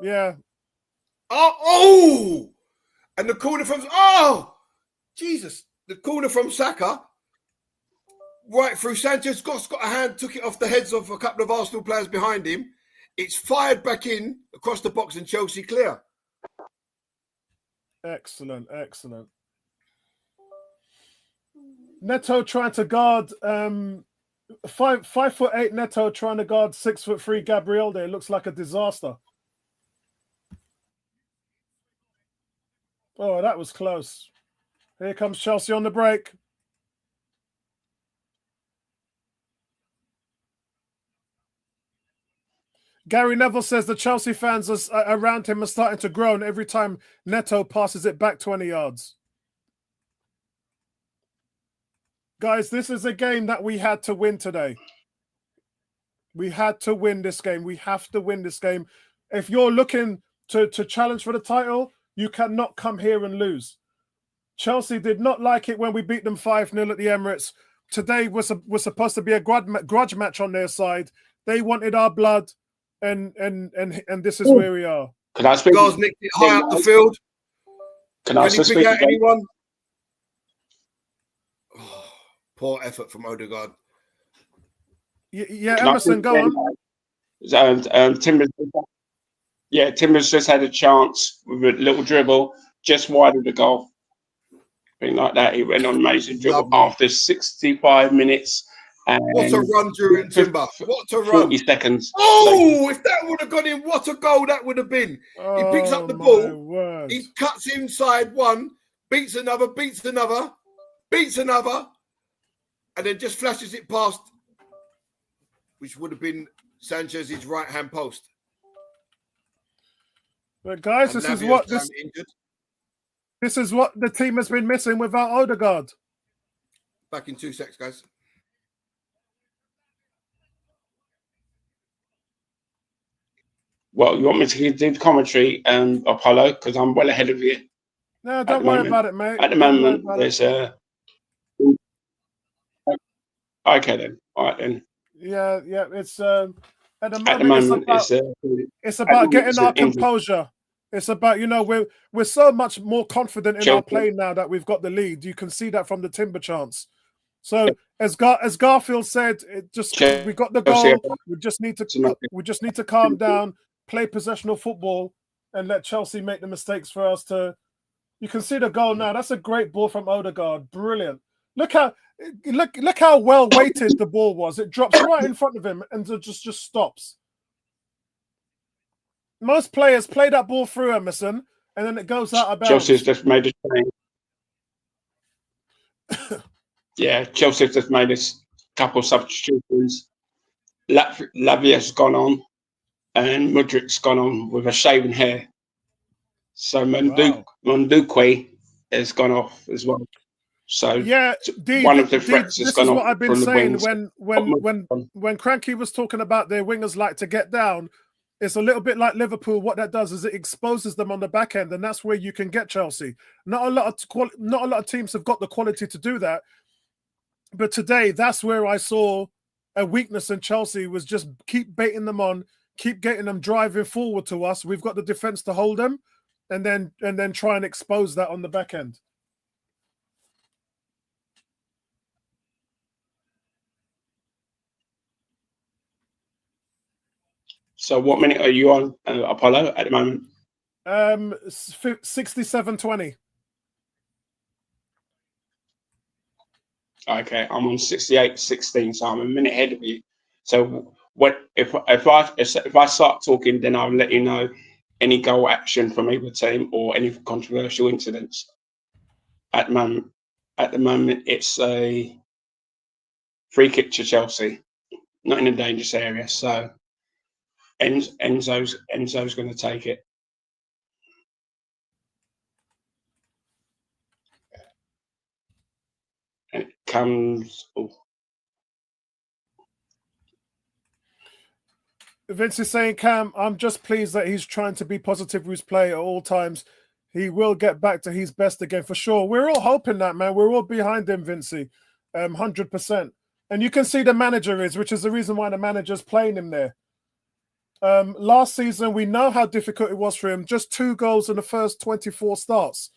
Yeah. Oh! And the corner from Jesus! The corner from Saka. Right through Sanchez, got a hand, took it off the heads of a couple of Arsenal players behind him. It's fired back in across the box and Chelsea clear. Excellent, excellent. Neto trying to guard 5'8" Neto trying to guard 6'3" Gabriel there. It looks like a disaster. Oh, that was close. Here comes Chelsea on the break. Gary Neville says the Chelsea fans around him are starting to groan every time Neto passes it back 20 yards. Guys, this is a game that we had to win today. We had to win this game. We have to win this game. If you're looking to challenge for the title, you cannot come here and lose. Chelsea did not like it when we beat them 5-0 at the Emirates. Today was supposed to be a grudge match on their side. They wanted our blood. And this is where we are. Can I speak? Guys nicked it high up the field. Can I you speak pick out again? anyone? Oh, poor effort from Odegaard. Yeah, Emerson, go on. Timber's just had a chance with a little dribble, just wide of the goal. Thing like that. He went on an amazing dribble after 65 minutes. And what a run during Timber. What a run. 40 seconds. Oh, if that would have gone in, what a goal that would have been. He picks up the ball. Word. He cuts inside one, beats another, beats another, and then just flashes it past, which would have been Sanchez's right-hand post. But guys, and this is Lavio's what this. injured. This is what the team has been missing without Odegaard. Back in 2 seconds, guys. Well, you want me to do the commentary, Apollo, because I'm well ahead of you. No, don't worry about it, mate. At the Don't moment, worry about there's a. Okay then. All right then. Yeah. It's at the moment, At the moment, it's about getting our composure. It's about, we're so much more confident in our play now that we've got the lead. You can see that from the Timber chance. So as Garfield said, we got the goal. We just need to calm down, play possessional football, and let Chelsea make the mistakes for us to. You can see the goal now. That's a great ball from Odegaard. Brilliant. Look how well weighted the ball was. It drops right in front of him and just stops. Most players play that ball through Emerson, and then it goes out of bounds. Chelsea's just made a change. Yeah, Chelsea's just made a couple of substitutions. Lavia's gone on, and Mudrik's gone on with a shaven hair. So Monduque has gone off as well. So yeah, one of the threats has gone off. This is what I've been saying when Cranky was talking about their wingers like to get down. It's a little bit like Liverpool. What that does is it exposes them on the back end, and that's where you can get Chelsea. Not a lot of teams have got the quality to do that. But today, that's where I saw a weakness in Chelsea, was just keep baiting them on, keep getting them driving forward to us. We've got the defense to hold them, and then try and expose that on the back end. So what minute are you on, Apollo, at the moment? 67-20. Okay, I'm on 68-16, so I'm a minute ahead of you. So if I start talking, then I'll let you know any goal action from either team or any controversial incidents. At the moment, it's a free kick to Chelsea, not in a dangerous area. So Enzo's going to take it. And it comes. Oh. Vince is saying, Cam, I'm just pleased that he's trying to be positive with his play at all times. He will get back to his best again for sure. We're all hoping that, man. We're all behind him, Vincey, 100%. And you can see the manager is, which is the reason why the manager's playing him there. Last season, we know how difficult it was for him. Just 2 goals in the first 24 starts.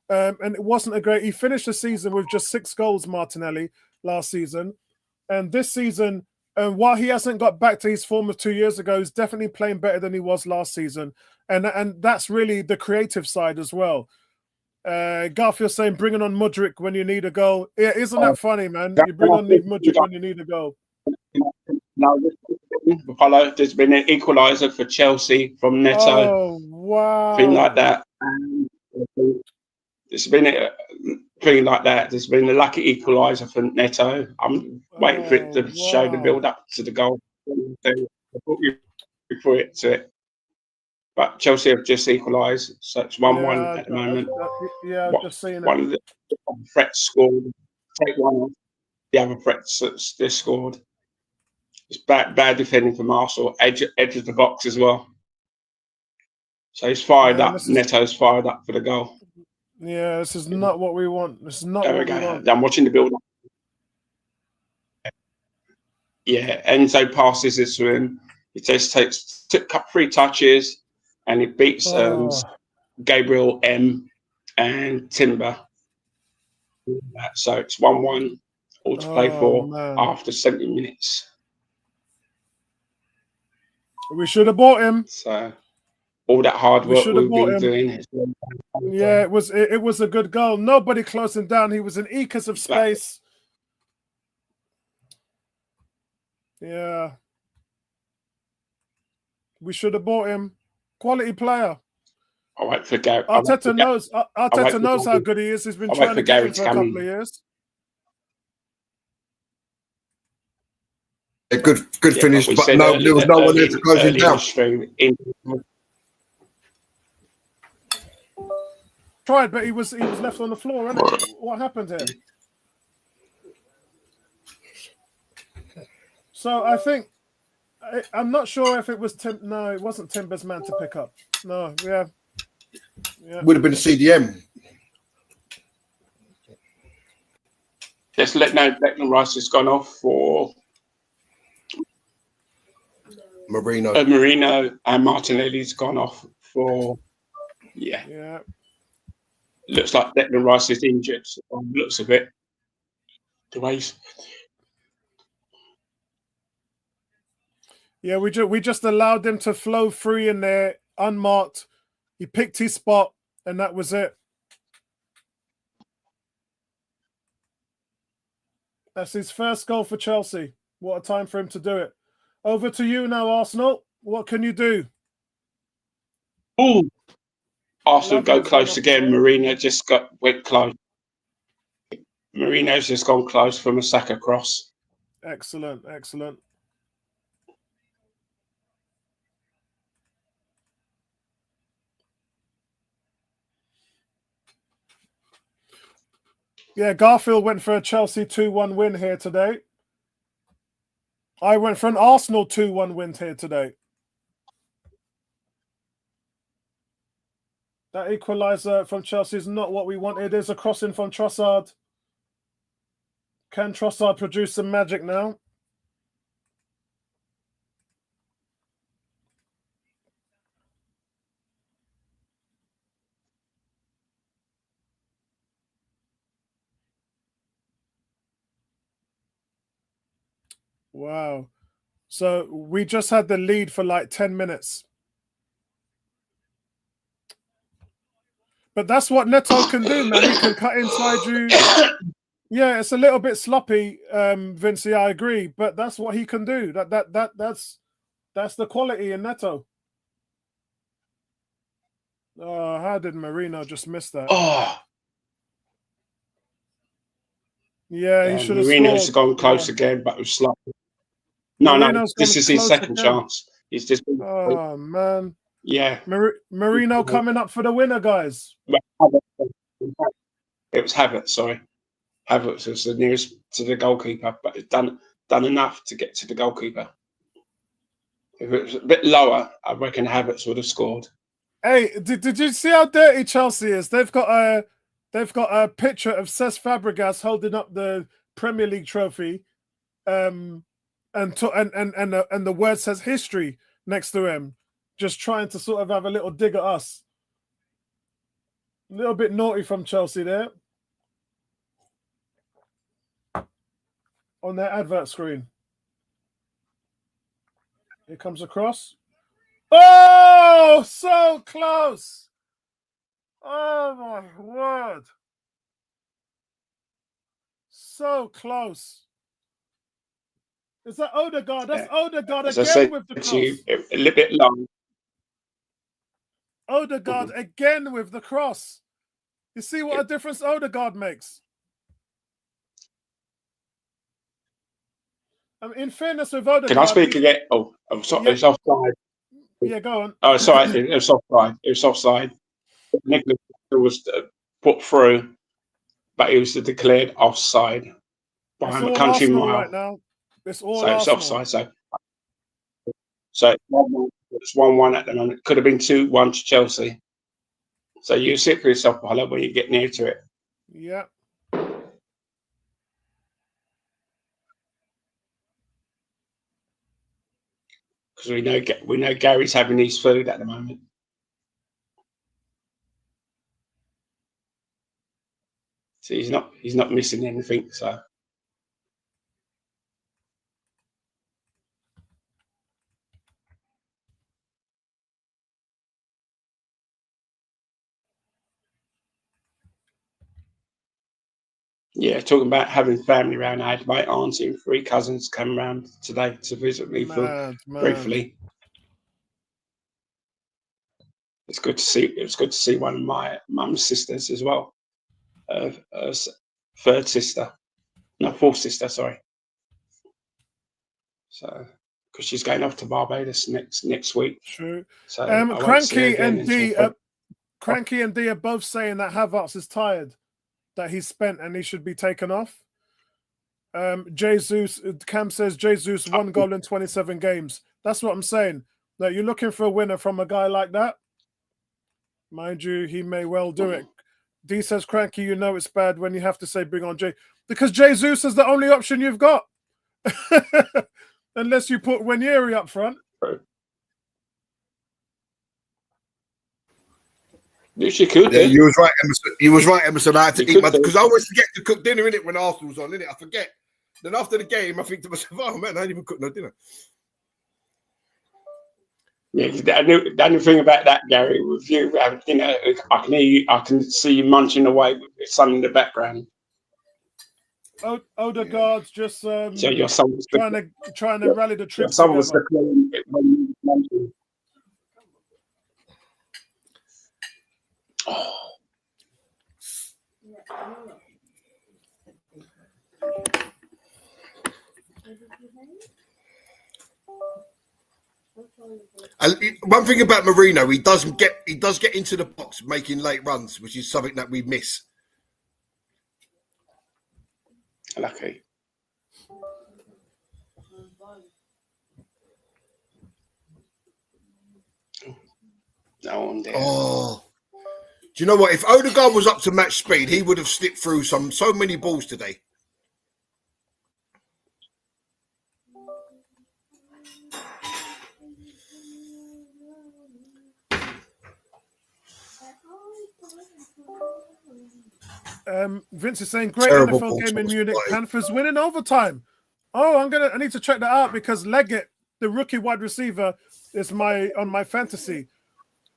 And it wasn't a great... He finished the season with just 6 goals, Martinelli, last season. And this season, while he hasn't got back to his form of 2 years ago, he's definitely playing better than he was last season. And that's really the creative side as well. Garfield saying, bringing on Mudryk when you need a goal. Yeah, isn't that funny, man? You bring on Mudryk when you need a goal. Now, Apollo, there's been an equaliser for Chelsea from Neto. Oh, wow. Thing like that. There's been a thing like that. There's been a lucky equaliser for Neto. I'm waiting for it to show the build up to the goal. Before it to it. But Chelsea have just equalised, so it's 1-1 at the moment. I've just seen it. One of the threats scored. Take one off. The other threats they scored. It's bad defending from Arsenal. Edge of the box as well. So he's fired up. Neto's fired up for the goal. Yeah, this is not what we want. This is not what we want. I'm watching the build up. Yeah, Enzo passes this to him. He just takes 3 touches. And it beats Gabriel M and Timber. So it's 1-1, all to play for after 70 minutes. We should have bought him. So all that hard work we've been doing. Yeah, it was a good goal. Nobody closing down. He was an acres of space. Yeah. We should have bought him. Quality player. I wait for Gary. Arteta knows how good he is. He's been trying to get him for a couple of years. A good finish, but no, there was no one there to close him down. tried, but he was left on the floor. What happened here? So I think I'm not sure if it was Tim. No, it wasn't Timber's man to pick up. No, yeah. Would have been a CDM. Just let know Declan Rice has gone off for Marino. Marino, and Martinelli's gone off for Yeah. Looks like Declan Rice is injured. Looks of it. The ways. Yeah, we just allowed him to flow free in there, unmarked. He picked his spot, and that was it. That's his first goal for Chelsea. What a time for him to do it. Over to you now, Arsenal. What can you do? Ooh. Arsenal go close again. Marino just went close. Marino's just gone close from a Saka cross. Excellent, excellent. Yeah, Garfield went for a Chelsea 2-1 win here today. I went for an Arsenal 2-1 win here today. That equaliser from Chelsea is not what we wanted. There's a crossing from Trossard. Can Trossard produce some magic now? Wow. So we just had the lead for like 10 minutes. But that's what Neto can do, man. He can cut inside you. Yeah, it's a little bit sloppy, Vincey, I agree. But that's what he can do. That's the quality in Neto. Oh, how did Marino just miss that? Oh. Yeah, he should have Marino's scored. gone close again, but it was sloppy. No, this is his second chance. He's just. Oh man. Yeah. Marino coming up for the winner, guys. It was Havertz, sorry. Havertz was the nearest to the goalkeeper, but it's done enough to get to the goalkeeper. If it was a bit lower, I reckon Havertz would have scored. Hey, did you see how dirty Chelsea is? They've got a picture of Cesc Fabregas holding up the Premier League trophy, and the word says history next to him, just trying to sort of have a little dig at us. A little bit naughty from Chelsea there on their advert screen. Here comes across. Oh, so close. Oh my word. So close. Is that Odegaard? That's Odegaard again with the cross. A little bit long. Odegaard again with the cross. You see what a difference Odegaard makes. In fairness with Odegaard. Can I speak again? Oh, I'm sorry. Yeah. It's offside. Yeah, go on. Oh, sorry. It was offside. It was offside. Nicholas was put through, but he was declared offside by a country mile. Right now. It's all so it's Arsenal. Offside. So it's 1-1 at the moment. It could have been 2-1 to Chelsea. So you sit for yourself, Paolo, when you get near to it. Yeah. Because we know Gary's having his food at the moment. So he's not missing anything. So yeah, talking about having family around. I had my auntie and 3 cousins come around today to visit me briefly. It's good to see. It was good to see one of my mum's sisters as well. Fourth sister, sorry. So, because she's going off to Barbados next week. True. So Cranky and D. Cranky and D are both saying that Havertz is tired, that he's spent and he should be taken off. Jesus, Cam says Jesus 1 goal in 27 games. That's what I'm saying. That you're looking for a winner from a guy like that. Mind you, he may well do it. D says, Cranky, you know it's bad when you have to say bring on Jay. Because Jesus is the only option you've got. Unless you put Ranieri up front. Yes, you could. Yeah, you was right, Emerson. You was right, Emerson. I had to eat my because I always forget to cook dinner in it when Arsenal's on, innit? I forget. Then after the game, I think to myself, "Oh man, I ain't even cooked no dinner." Yeah, the only thing about that, Gary, with you, you know, I can hear you, I can see you munching away with sun in the background. Odegaard's just So your son was trying to rally the troops son was together. when you munching. Oh. One thing about Marino, he does get into the box making late runs, which is something that we miss. Lucky. No one there. Oh, do you know what? If Odegaard was up to match speed, he would have slipped through so many balls today. Vince is saying great Terrible NFL ball game in toss, Munich. right? Panthers winning overtime. Oh, I need to check that out because Leggett, the rookie wide receiver, is on my fantasy.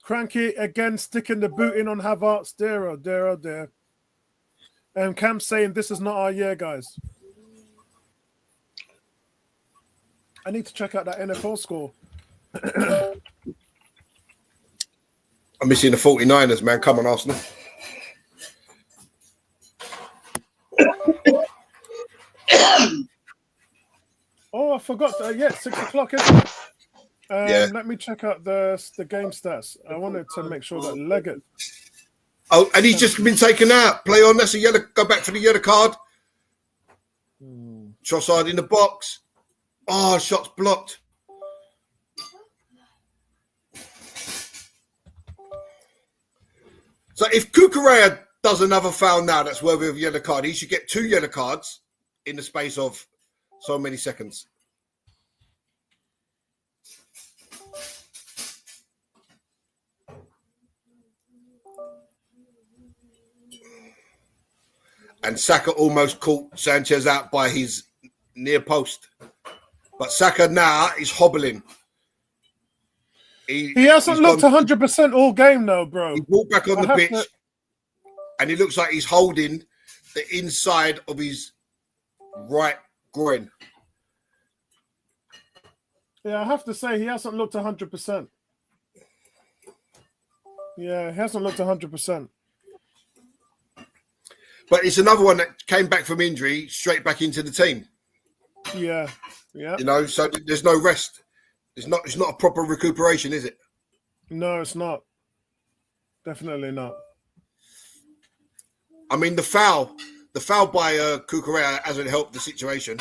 Cranky again sticking the boot in on Havertz. There. And Cam's saying this is not our year, guys. I need to check out that NFL score. I'm missing the 49ers, man. Come on, Arsenal. Oh, I forgot. 6 o'clock, isn't it? Yeah. Let me check out the game stats. I wanted to make sure that Leggett. Oh, and he's just been taken out. Play on. That's a yellow. Go back for the yellow card. Trossard in the box. Oh, shot's blocked. So if Kukurea does another foul now that's worthy of a yellow card, he should get 2 yellow cards in the space of so many seconds. And Saka almost caught Sanchez out by his near post. But Saka now is hobbling. He hasn't looked 100% all game, though, bro. He walked back on the pitch, and he looks like he's holding the inside of his right groin. Yeah, I have to say, he hasn't looked 100%. Yeah, he hasn't looked 100%. But it's another one that came back from injury, straight back into the team. Yeah. You know, so there's no rest. It's not a proper recuperation, is it? No, it's not. Definitely not. I mean, the foul by Kukurea hasn't helped the situation.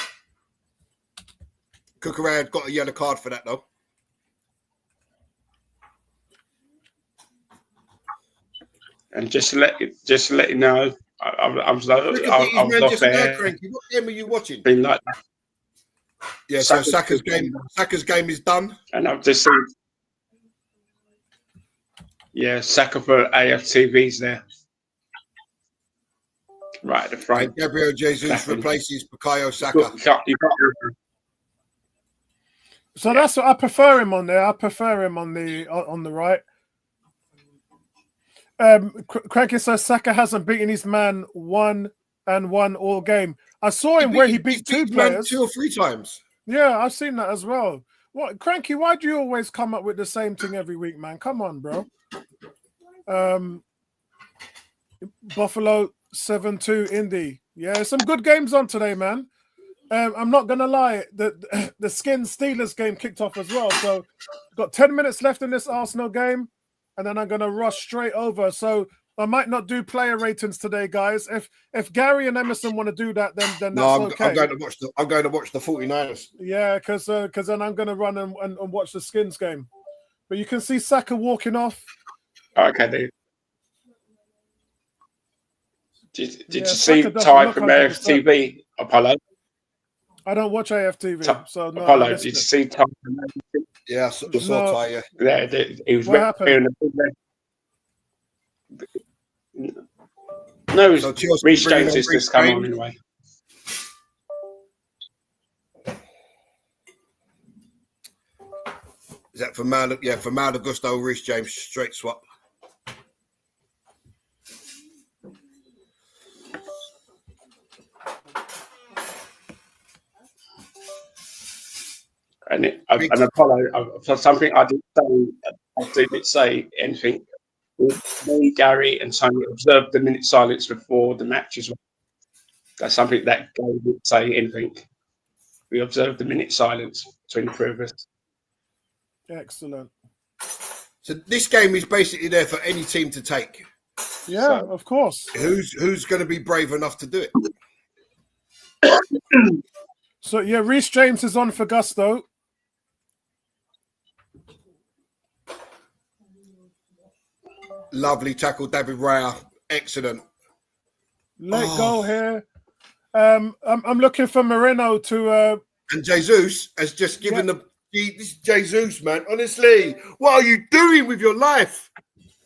Kukurea got a yellow card for that, though. And just to let you know, I was off there. What game are you watching? Been like that. Yeah, so Saka's game is done. And I've just seen, Saka for AFTV's there. Right at the front. And Gabriel Jesus replaces Bukayo Saka. So that's what I prefer him on there. I prefer him on the right. Cranky says Saka hasn't beaten his man 1-1 all game. I saw him where he beat 2 players 2 or 3 times. Yeah, I've seen that as well. What, Cranky? Why do you always come up with the same thing every week, man? Come on, bro. Buffalo 7-2 Indy. Yeah, some good games on today, man. I'm not gonna lie, the Skins Steelers game kicked off as well. So got 10 minutes left in this Arsenal game. and then I'm going to rush straight over. So I might not do player ratings today, guys. If Gary and Emerson want to do that, then that's okay. I'm going to watch the 49ers. Yeah, because then I'm going to run and watch the Skins game. But you can see Saka walking off. Okay, dude. Did you see Saka doesn't Ty look from 100%. AFTV, Apollo? I don't watch AFTV, so no. Apollo, did you see Ty from AFTV? Yeah, I saw No. Ty, yeah. Yeah, he was What happened? No, So Chelsea Reece bringing James on is Reece just come on James. anyway. Is that for Mal? Yeah, for Mal Augusto, Reece James, straight swap. And Apollo, for something I didn't say anything. Me, Gary, and Tony observed the minute silence before the match as well. That's something that Gary didn't say anything. We observed the minute silence between the three of us. Excellent. So this game is basically there for any team to take. Yeah, So, of course. Who's going to be brave enough to do it? So yeah, Reece James is on for Gusto. Lovely tackle, David Raya. Excellent. Let go here. I'm looking for Moreno to. And Jesus has just given this Jesus, man. Honestly, what are you doing with your life?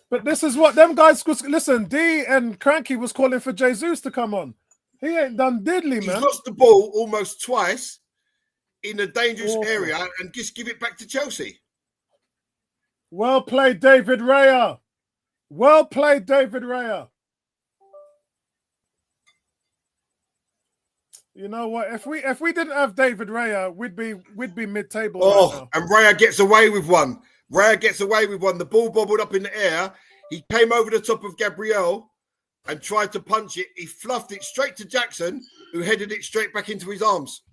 But this is what them guys. Listen, D and Cranky was calling for Jesus to come on. He ain't done diddly, He's man. lost the ball almost twice in a dangerous Awful. area and just give it back to Chelsea. Well played, David Raya. Well played, David Raya. You know what? If we didn't have David Raya, we'd be mid-table right now. And Raya gets away with one. The ball bobbled up in the air. He came over the top of Gabriel and tried to punch it. He fluffed it straight to Jackson, who headed it straight back into his arms.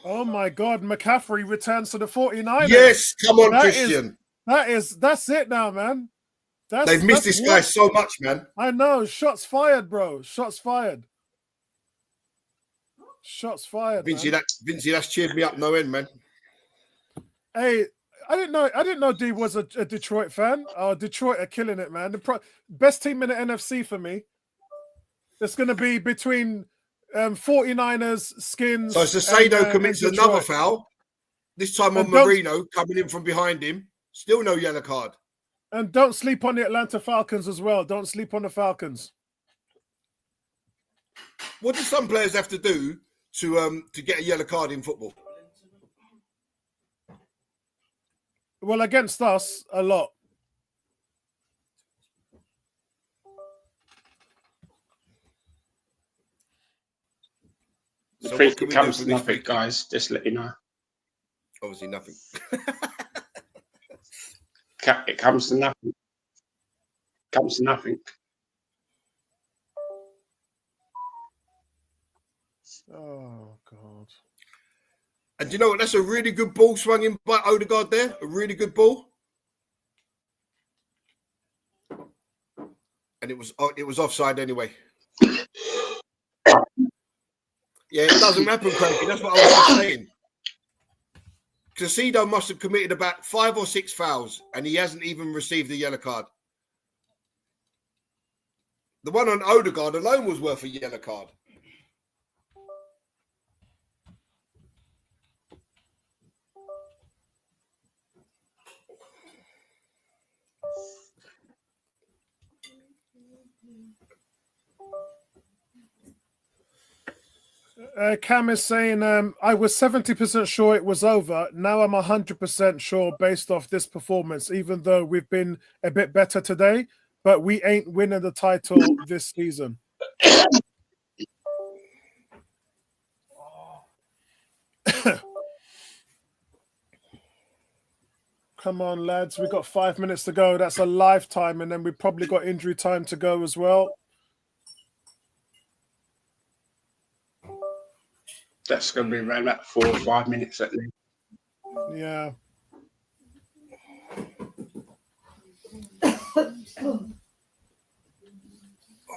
Oh my God, McCaffrey returns to the 49ers. Yes, come on, Christian. That's it now, man. They've missed this guy so much, man. I know. Shots fired, bro. Shots fired. Shots fired. Vincey, that's cheered me up no end, man. Hey, I didn't know D was a Detroit fan. Detroit are killing it, man. The best team in the NFC for me. It's going to be between 49ers, Skins. So Sasado commits another foul. This time on Marino, coming in from behind him. Still no yellow card. And don't sleep on the Atlanta Falcons as well. Don't sleep on the Falcons. What do some players have to do to get a yellow card in football? Well, against us, a lot. So it comes to nothing, guys. Just let you know. Obviously, nothing. It comes to nothing. Comes to nothing. Oh God! And you know what? That's a really good ball swung in by Odegaard there. A really good ball. And it was offside anyway. Yeah, it doesn't happen, Cranky. That's what I was just saying. Casido must have committed about 5 or 6 fouls, and he hasn't even received a yellow card. The one on Odegaard alone was worth a yellow card. Cam is saying, I was 70% sure it was over. Now I'm 100% sure based off this performance, even though we've been a bit better today, but we ain't winning the title this season. Come on, lads. We've got 5 minutes to go. That's a lifetime, and then we've probably got injury time to go as well. That's going to be around about 4 or 5 minutes at least. Yeah.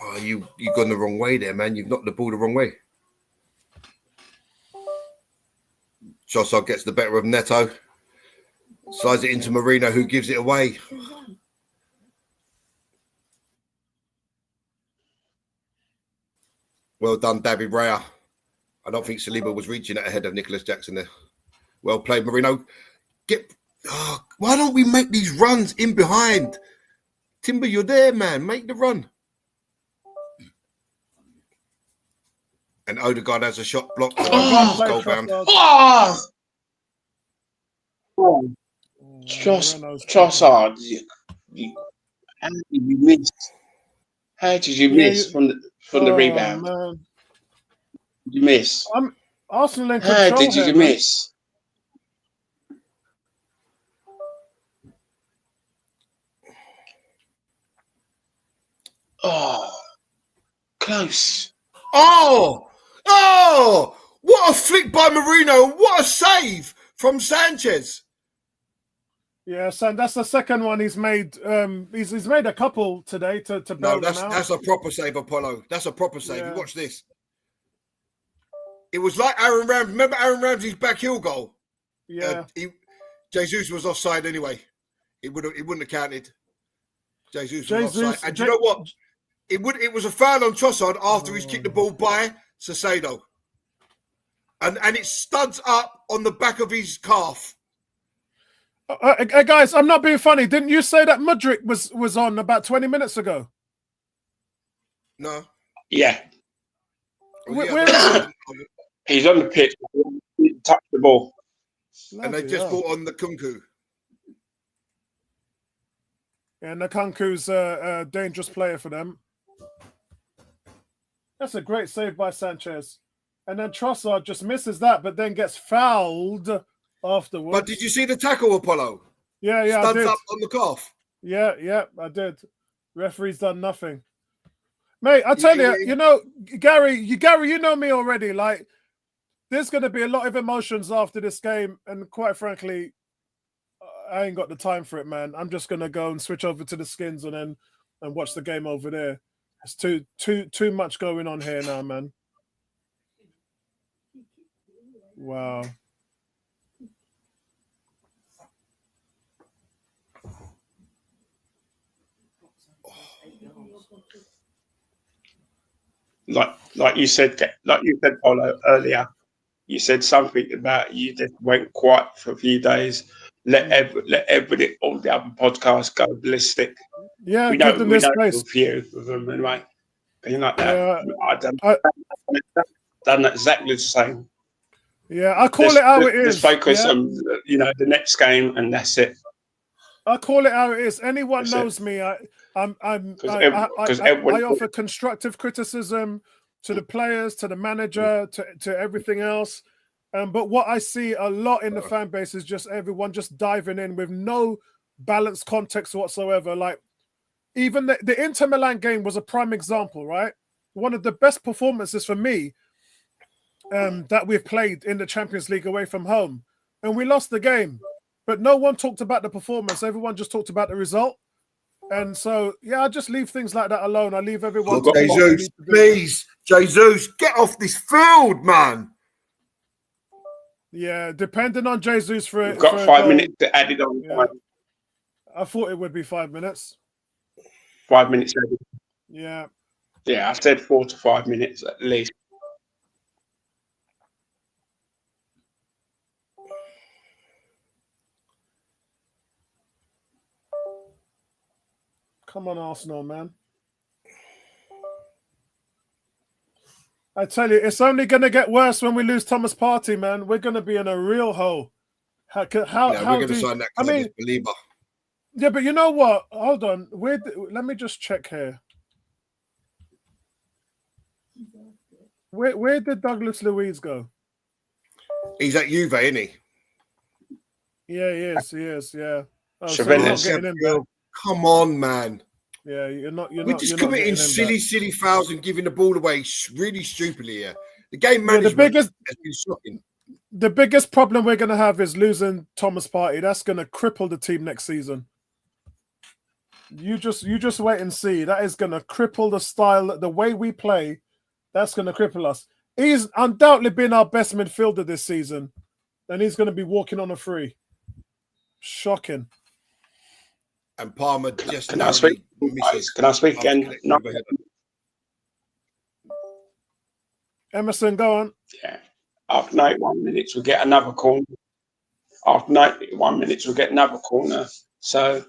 Oh, you gone the wrong way there, man. You've knocked the ball the wrong way. Trossard gets the better of Neto. Slides it into Marino, who gives it away. Well done, David Raya. I don't think Saliba was reaching it ahead of Nicholas Jackson there. Well played, Marino. Why don't we make these runs in behind? Timber, you're there, man. Make the run. And Odegaard has a shot blocked. Goal-bound. Trossard, how did you miss? How did you miss from the rebound? Man. Did you miss? Arsenal in How control. did you here, miss? Oh, close. Oh! What a flick by Marino. What a save from Sanchez. Yeah, so that's the second one he's made. He's made a couple today to bail them out. That's a proper save, Apollo. That's a proper save. Yeah. You watch this. It was like Aaron Ramsey. Remember Aaron Ramsey's back heel goal? Yeah. Jesus was offside anyway. It wouldn't have counted. Jesus was offside. And you know what? It was a foul on Trossard after he's kicked the ball by Sasado. And it studs up on the back of his calf. Guys, I'm not being funny. Didn't you say that Mudryk was on about 20 minutes ago? No. Yeah. Where is he? He's on the pitch. He didn't touch the ball. And they just brought on the Kunku. Yeah, Nkunku's a dangerous player for them. That's a great save by Sanchez. And then Trossard just misses that, but then gets fouled afterwards. But did you see the tackle, Apollo? Yeah, Studs I did. up on the calf. Yeah, I did. Referee's done nothing. Mate, I tell you, Gary, you know me already. Like, there's going to be a lot of emotions after this game. And quite frankly, I ain't got the time for it, man. I'm just going to go and switch over to the skins and watch the game over there. It's too much going on here now, man. Wow. Like you said, Polo, earlier, you said something about you just went quiet for a few days. Let everybody, all the other podcasts go ballistic. Yeah, we give them this space. A few of them anyway. Thing like that. Yeah, I've done exactly the same. Yeah, I call it how it is. Just focus on the next game, and that's it. I call it how it is. Anyone knows me. I offer constructive criticism to the players, to the manager, to everything else. But what I see a lot in the fan base is just everyone just diving in with no balanced context whatsoever. Like, even the Inter Milan game was a prime example, right? One of the best performances for me that we've played in the Champions League away from home. And we lost the game. But no one talked about the performance. Everyone just talked about the result. And so, I just leave things like that alone. I leave everyone. Jesus, please. Jesus, get off this field, man. Yeah, depending on Jesus for We've got 5 minutes to add it on. Yeah. I thought it would be 5 minutes. 5 minutes added. Yeah. Yeah, I said 4 to 5 minutes at least. Come on, Arsenal, man. I tell you, it's only going to get worse when we lose Thomas Partey, man. We're going to be in a real hole. How we're going to sign that believer. Yeah, but you know what? Hold on. Let me just check here. Where did Douglas Luiz go? He's at Juve, isn't he? Yeah, he is. Yeah. Oh, so Tremendous. you're not getting him back. Come on, man. Yeah, you're not. We're just you're not committing getting him back. silly fouls and giving the ball away really stupidly here. The game Yeah, management has been shocking. The biggest problem we're going to have is losing Thomas Partey. That's going to cripple the team next season. You just wait and see. That is going to cripple the style, the way we play. That's going to cripple us. He's undoubtedly been our best midfielder this season, and he's going to be walking on a free. Shocking. And Palmer just Can I speak? Can I speak again? No. Emerson, go on. Yeah. After 91 minutes, we'll get another corner. After 91 minutes, we'll get another corner. So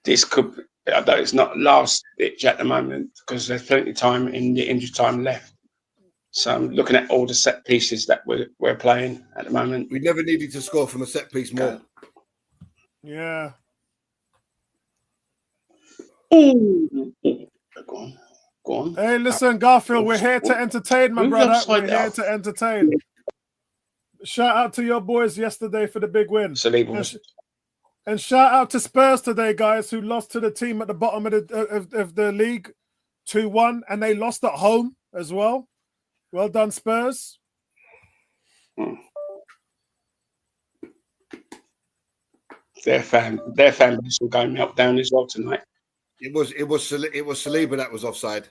this could, although it's not last ditch at the moment, because there's plenty of time in the injury time left. So I'm looking at all the set pieces that we're playing at the moment. We never needed to score from a set piece more. Yeah. Ooh. Go on. Hey, listen, Garfield, we're here to entertain, my brother. We're here to entertain. Shout out to your boys yesterday for the big win. And shout out to Spurs today, guys, who lost to the team at the bottom of the league 2-1, and they lost at home as well. Well done, Spurs. Their fan base will go meltdown as well tonight. It was Saliba that was offside.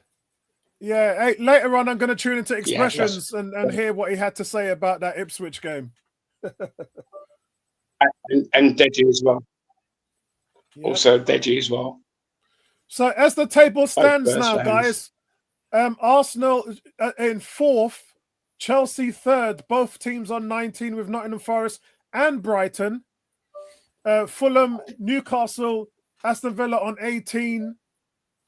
Yeah, hey, later on I'm going to tune into expressions and hear what he had to say about that Ipswich game. and Deji as well. Yeah. Also Deji as well. So as the table stands now, guys, Arsenal in 4th, Chelsea 3rd, both teams on 19 with Nottingham Forest and Brighton. Fulham, Newcastle, Aston Villa on 18.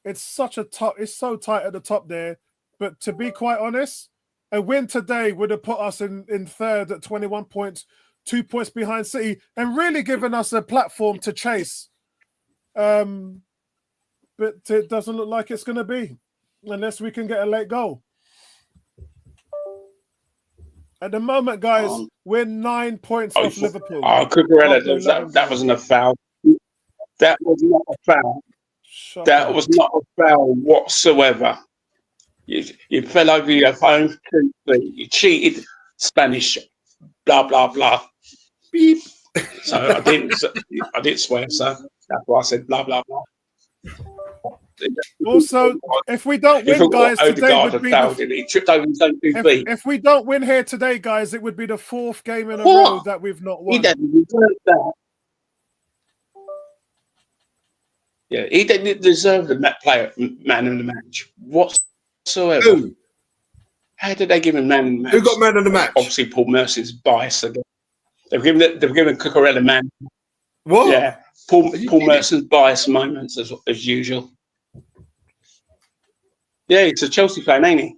It's so tight at the top there. But to be quite honest, a win today would have put us in 3rd at 21 points, 2 points behind City, and really given us a platform to chase. But it doesn't look like it's going to be, unless we can get a late goal. At the moment, guys, we're 9 points off Liverpool. Cucurella, that wasn't a foul. That was not a foul. That was not a foul whatsoever. You fell over your own feet. You cheated. Spanish. Blah blah blah. Beep. So I didn't swear. So that's why I said blah blah blah. Also, if we don't win, guys, today would be he tripped over his own 2 feet. If we don't win here today, guys, it would be the 4th game in a row that we've not won. He didn't deserve that. Yeah, he didn't deserve the man of the match whatsoever. Who? How did they give him man of the match? Who got man of the match? Obviously, Paul Mercy's bias again. They've given Cucurella man. What? Yeah, Paul Mercy's bias moments as usual. Yeah, he's a Chelsea fan, ain't he?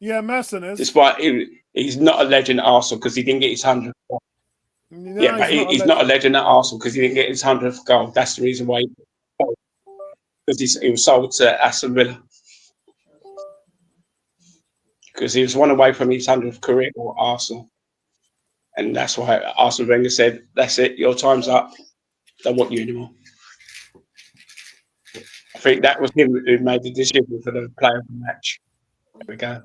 Yeah, Merson is. Despite he's not a legend at Arsenal because he didn't get his 100th goal. No, Yeah, but he's not a legend at Arsenal because he didn't get his 100th goal. That's the reason why. Because he was sold to Aston Villa. Because he was one away from his 100th career at Arsenal. And that's why Arsene Wenger said, that's it, your time's up. Don't want you anymore. I think that was him who made the decision for the player of the match. There we go.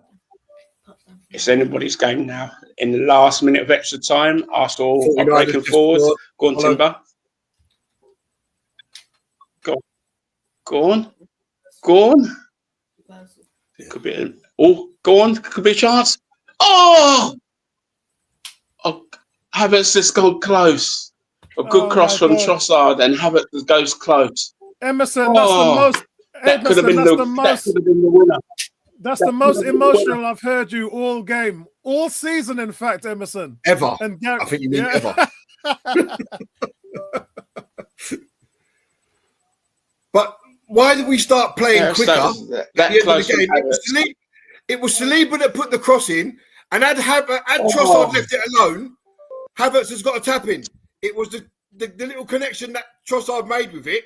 It's anybody's game now. In the last minute of extra time, Arsenal are breaking forward. Go on, Timber. Go on. It could be go on. Could be a chance. Oh, Havertz has gone close. A good cross from Trossard, and Havertz goes close. Emerson, that could have been the winner. That's the most emotional I've heard you all game, all season. In fact, Emerson, ever. And I think you mean ever. But why did we start playing quicker? It was Saliba that put the cross in, and had Trossard left it alone, Havertz has got a tap in. It was the little connection that Trossard made with it,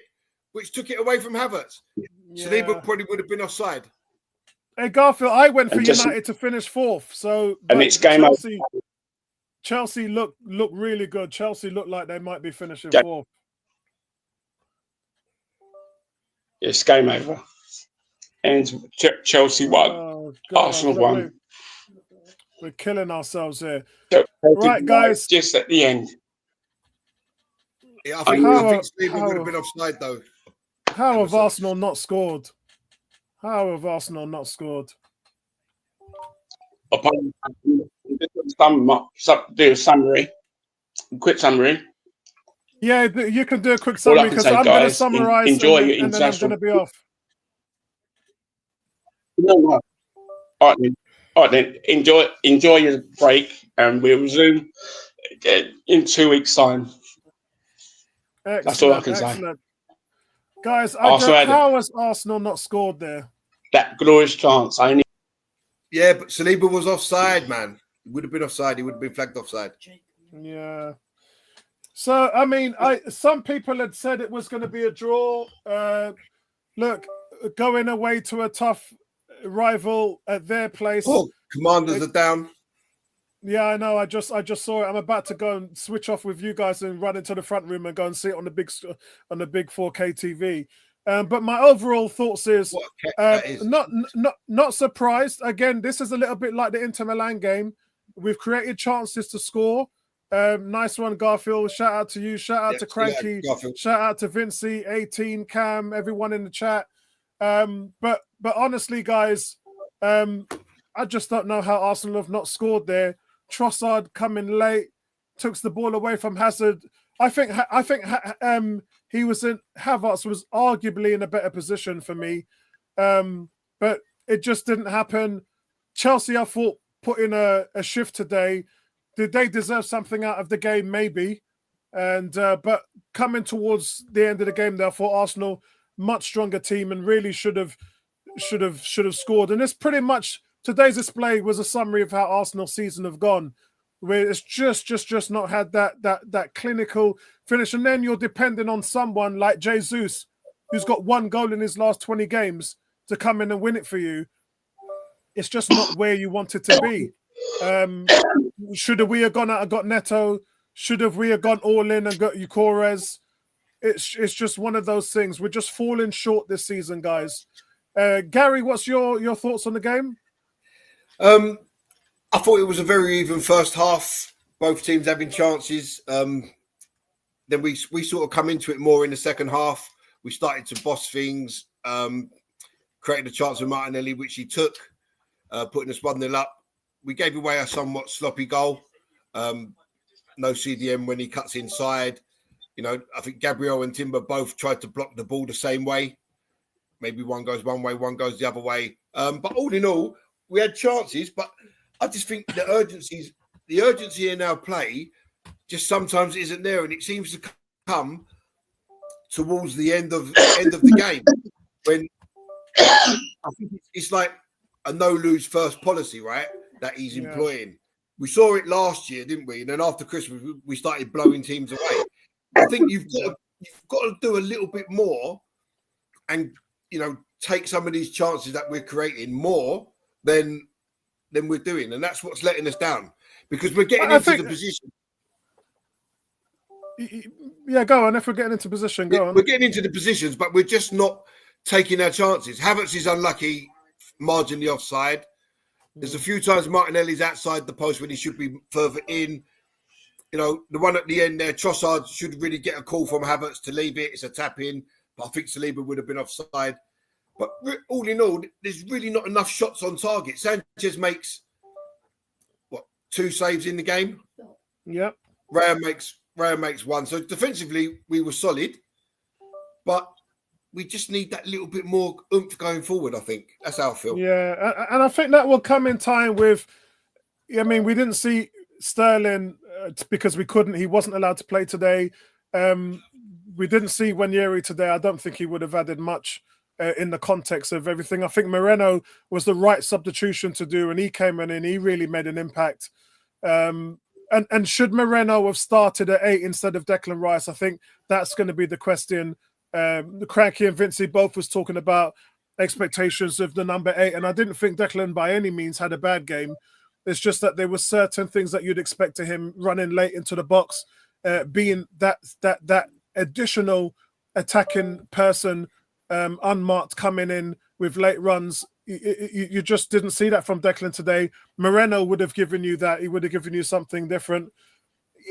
which took it away from Havertz. Yeah. Saliba probably would have been offside. Hey Garfield, I went for United to finish 4th, so and it's game over. Chelsea look really good. Chelsea look like they might be finishing Yeah. fourth. It's game over. And Chelsea won. Oh God, Arsenal look, won. we're killing ourselves here. Chelsea Right, won guys. just at the end. Yeah, I think Saliba would have been offside though. How have Arsenal not scored? How have Arsenal not scored? Upon do a summary, quick summary. Yeah, you can do a quick All I summary can because say, I'm going to guys, summarize enjoy your and then I'm going to be off. All right, then. Enjoy your break, and we'll resume in 2 weeks' time. Excellent, That's all I can say. Guys, Arsenal how has Arsenal not scored there? That glorious chance. Yeah, but Saliba was offside, man. He would have been offside. He would have been flagged offside. Yeah. So, I mean, some people had said it was going to be a draw. Look, going away to a tough rival at their place. Oh, commanders are down. Yeah, I know. I just saw it. I'm about to go and switch off with you guys and run into the front room and go and see it on the big 4K TV. But my overall thoughts is, not surprised. Again, this is a little bit like the Inter Milan game. We've created chances to score. Nice one, Garfield. Shout out to you. Shout out to Cranky. Shout out to Vincey, 18, Cam, everyone in the chat. But honestly, guys, I just don't know how Arsenal have not scored there. Trossard coming late, took the ball away from Hazard. I think he was in Havertz was arguably in a better position for me, but it just didn't happen. Chelsea, I thought, put in a shift today. Did they deserve something out of the game? Maybe, and but coming towards the end of the game, therefore Arsenal much stronger team and really should have scored. And it's pretty much today's display was a summary of how Arsenal's season have gone, where it's just not had that clinical finish. And then you're depending on someone like Jesus, who's got one goal in his last 20 games, to come in and win it for you. It's just not where you want it to be. Should we have gone out and got Neto? Should we have gone all in and got Eucores? It's just one of those things. We're just falling short this season, guys. Gary, what's your thoughts on the game? I thought it was a very even first half. Both teams having chances. Then we sort of come into it more in the second half. We started to boss things, created a chance with Martinelli, which he took, putting us 1-0 up. We gave away a somewhat sloppy goal. No CDM when he cuts inside. You know, I think Gabriel and Timber both tried to block the ball the same way. Maybe one goes one way, one goes the other way. But all in all, we had chances. But I just think the urgency in our play just sometimes isn't there, and it seems to come towards the end of the game when I think it's like a no-lose first policy, right? That he's employing. Yeah. We saw it last year, didn't we? And then after Christmas, we started blowing teams away. I think you've got to do a little bit more, and take some of these chances that we're creating more than we're doing, and that's what's letting us down because we're getting into the position. Yeah, go on. If we're getting into position, go on. We're getting into the positions, but we're just not taking our chances. Havertz is unlucky, marginally offside. There's a few times Martinelli's outside the post when he should be further in. The one at the end there, Trossard should really get a call from Havertz to leave it. It's a tap in, but I think Saliba would have been offside. But all in all, there's really not enough shots on target. Sanchez makes, 2 saves in the game? Yep. Raya makes 1. So defensively, we were solid, but we just need that little bit more oomph going forward, I think. That's how I feel. Yeah, and I think that will come in time with, we didn't see Sterling because he wasn't allowed to play today. We didn't see Wanyeri today. I don't think he would have added much in the context of everything. I think Moreno was the right substitution to do, and he came in and he really made an impact. And should Moreno have started at 8 instead of Declan Rice? I think that's going to be the question. The Cranky and Vincey both was talking about expectations of the number 8, and I didn't think Declan by any means had a bad game. It's just that there were certain things that you'd expect to him running late into the box, being that additional attacking person, unmarked, coming in with late runs. You just didn't see that from Declan today. Moreno would have given you that. He would have given you something different.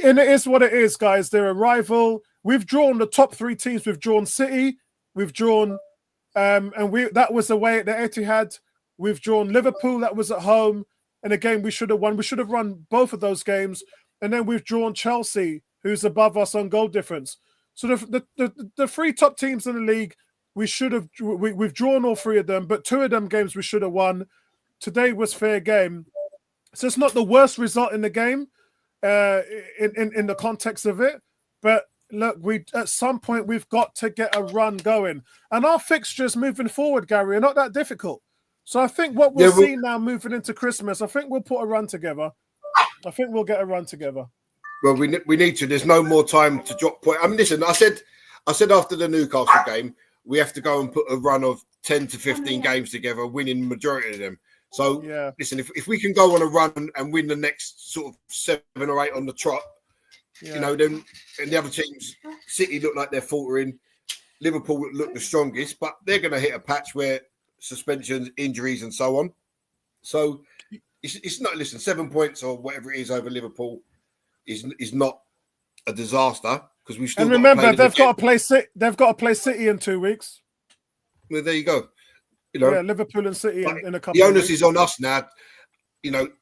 And it is what it is, guys. They're a rival. We've drawn the top 3 teams. We've drawn City. We've drawn, and that was away at the Etihad. We've drawn Liverpool. That was at home. And again, we should have won. We should have run both of those games. And then we've drawn Chelsea, who's above us on goal difference. So the 3 top teams in the league, we've drawn all 3 of them, but 2 of them games we should have won. Today was fair game. So it's not the worst result in the game, in the context of it. But look, at some point we've got to get a run going. And our fixtures moving forward, Gary, are not that difficult. So I think what we'll see now moving into Christmas, I think we'll put a run together. I think we'll get a run together. Well, we need to. There's no more time to drop point. I mean, listen, I said after the Newcastle game, we have to go and put a run of 10 to 15 games together, winning the majority of them. So, listen, if we can go on a run and win the next sort of 7 or 8 on the trot, you know, then and the other teams, City look like they're faltering, Liverpool look the strongest, but they're going to hit a patch where suspensions, injuries, and so on. So it's not. Listen, 7 points or whatever it is over Liverpool is not a disaster because we've still. And remember, they've got to play City in 2 weeks. Well, there you go. You know, Liverpool and City in a couple. The onus of weeks. is on us now. You know, at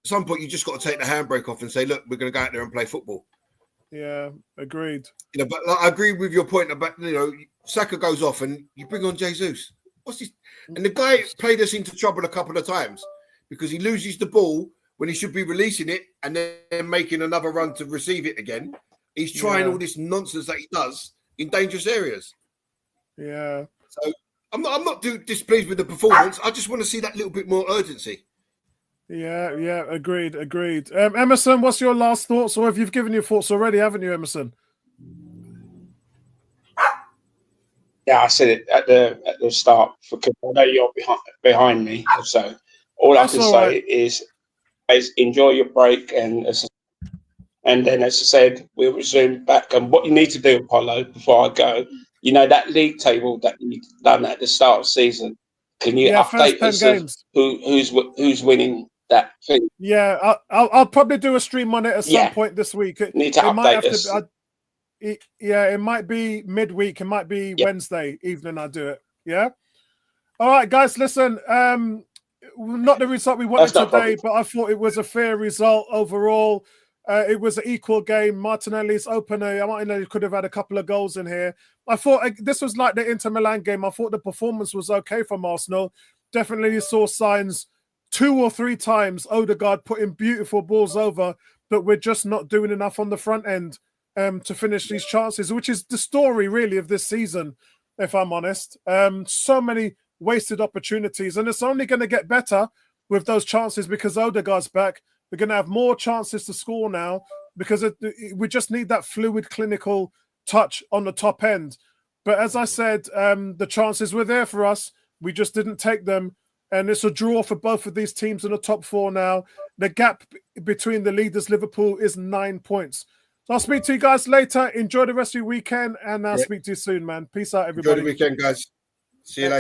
some point you just got to take the handbrake off and say, "Look, we're going to go out there and play football." Yeah, agreed. You know, but I agree with your point about Saka goes off and you bring on Jesus. What's this? And the guy played us into trouble a couple of times because he loses the ball when he should be releasing it and then making another run to receive it again. He's trying all this nonsense that he does in dangerous areas. Yeah. So I'm not displeased with the performance. I just want to see that little bit more urgency. Yeah, agreed. Emerson, what's your last thoughts? Or have you given your thoughts already, haven't you, Emerson? Yeah, I said it at the start because I know you're behind me. So all I can say is enjoy your break, and then as I said, we'll resume back. And what you need to do, Apollo, before I go, that league table that you done at the start of the season, can you update us of who's winning that thing? Yeah, I'll probably do a stream on it at some point this week. Need to update us. It might be midweek. It might be Wednesday evening. I'll do it. Yeah. All right, guys. Listen. Not the result we wanted today, but I thought it was a fair result overall. It was an equal game. Martinelli's opener. Martinelli could have had a couple of goals in here. I thought this was like the Inter Milan game. I thought the performance was okay from Arsenal. Definitely saw signs 2 or 3 times. Odegaard putting beautiful balls over, but we're just not doing enough on the front end to finish these chances, which is the story really of this season, if I'm honest. So many wasted opportunities, and it's only going to get better with those chances because Odegaard's back. We're going to have more chances to score now because we just need that fluid, clinical touch on the top end. But as I said, the chances were there for us. We just didn't take them. And it's a draw for both of these teams in the top 4 now. The gap between the leaders, Liverpool, is 9 points. So I'll speak to you guys later. Enjoy the rest of your weekend, and I'll speak to you soon, man. Peace out, everybody. Enjoy the weekend, guys. See you later.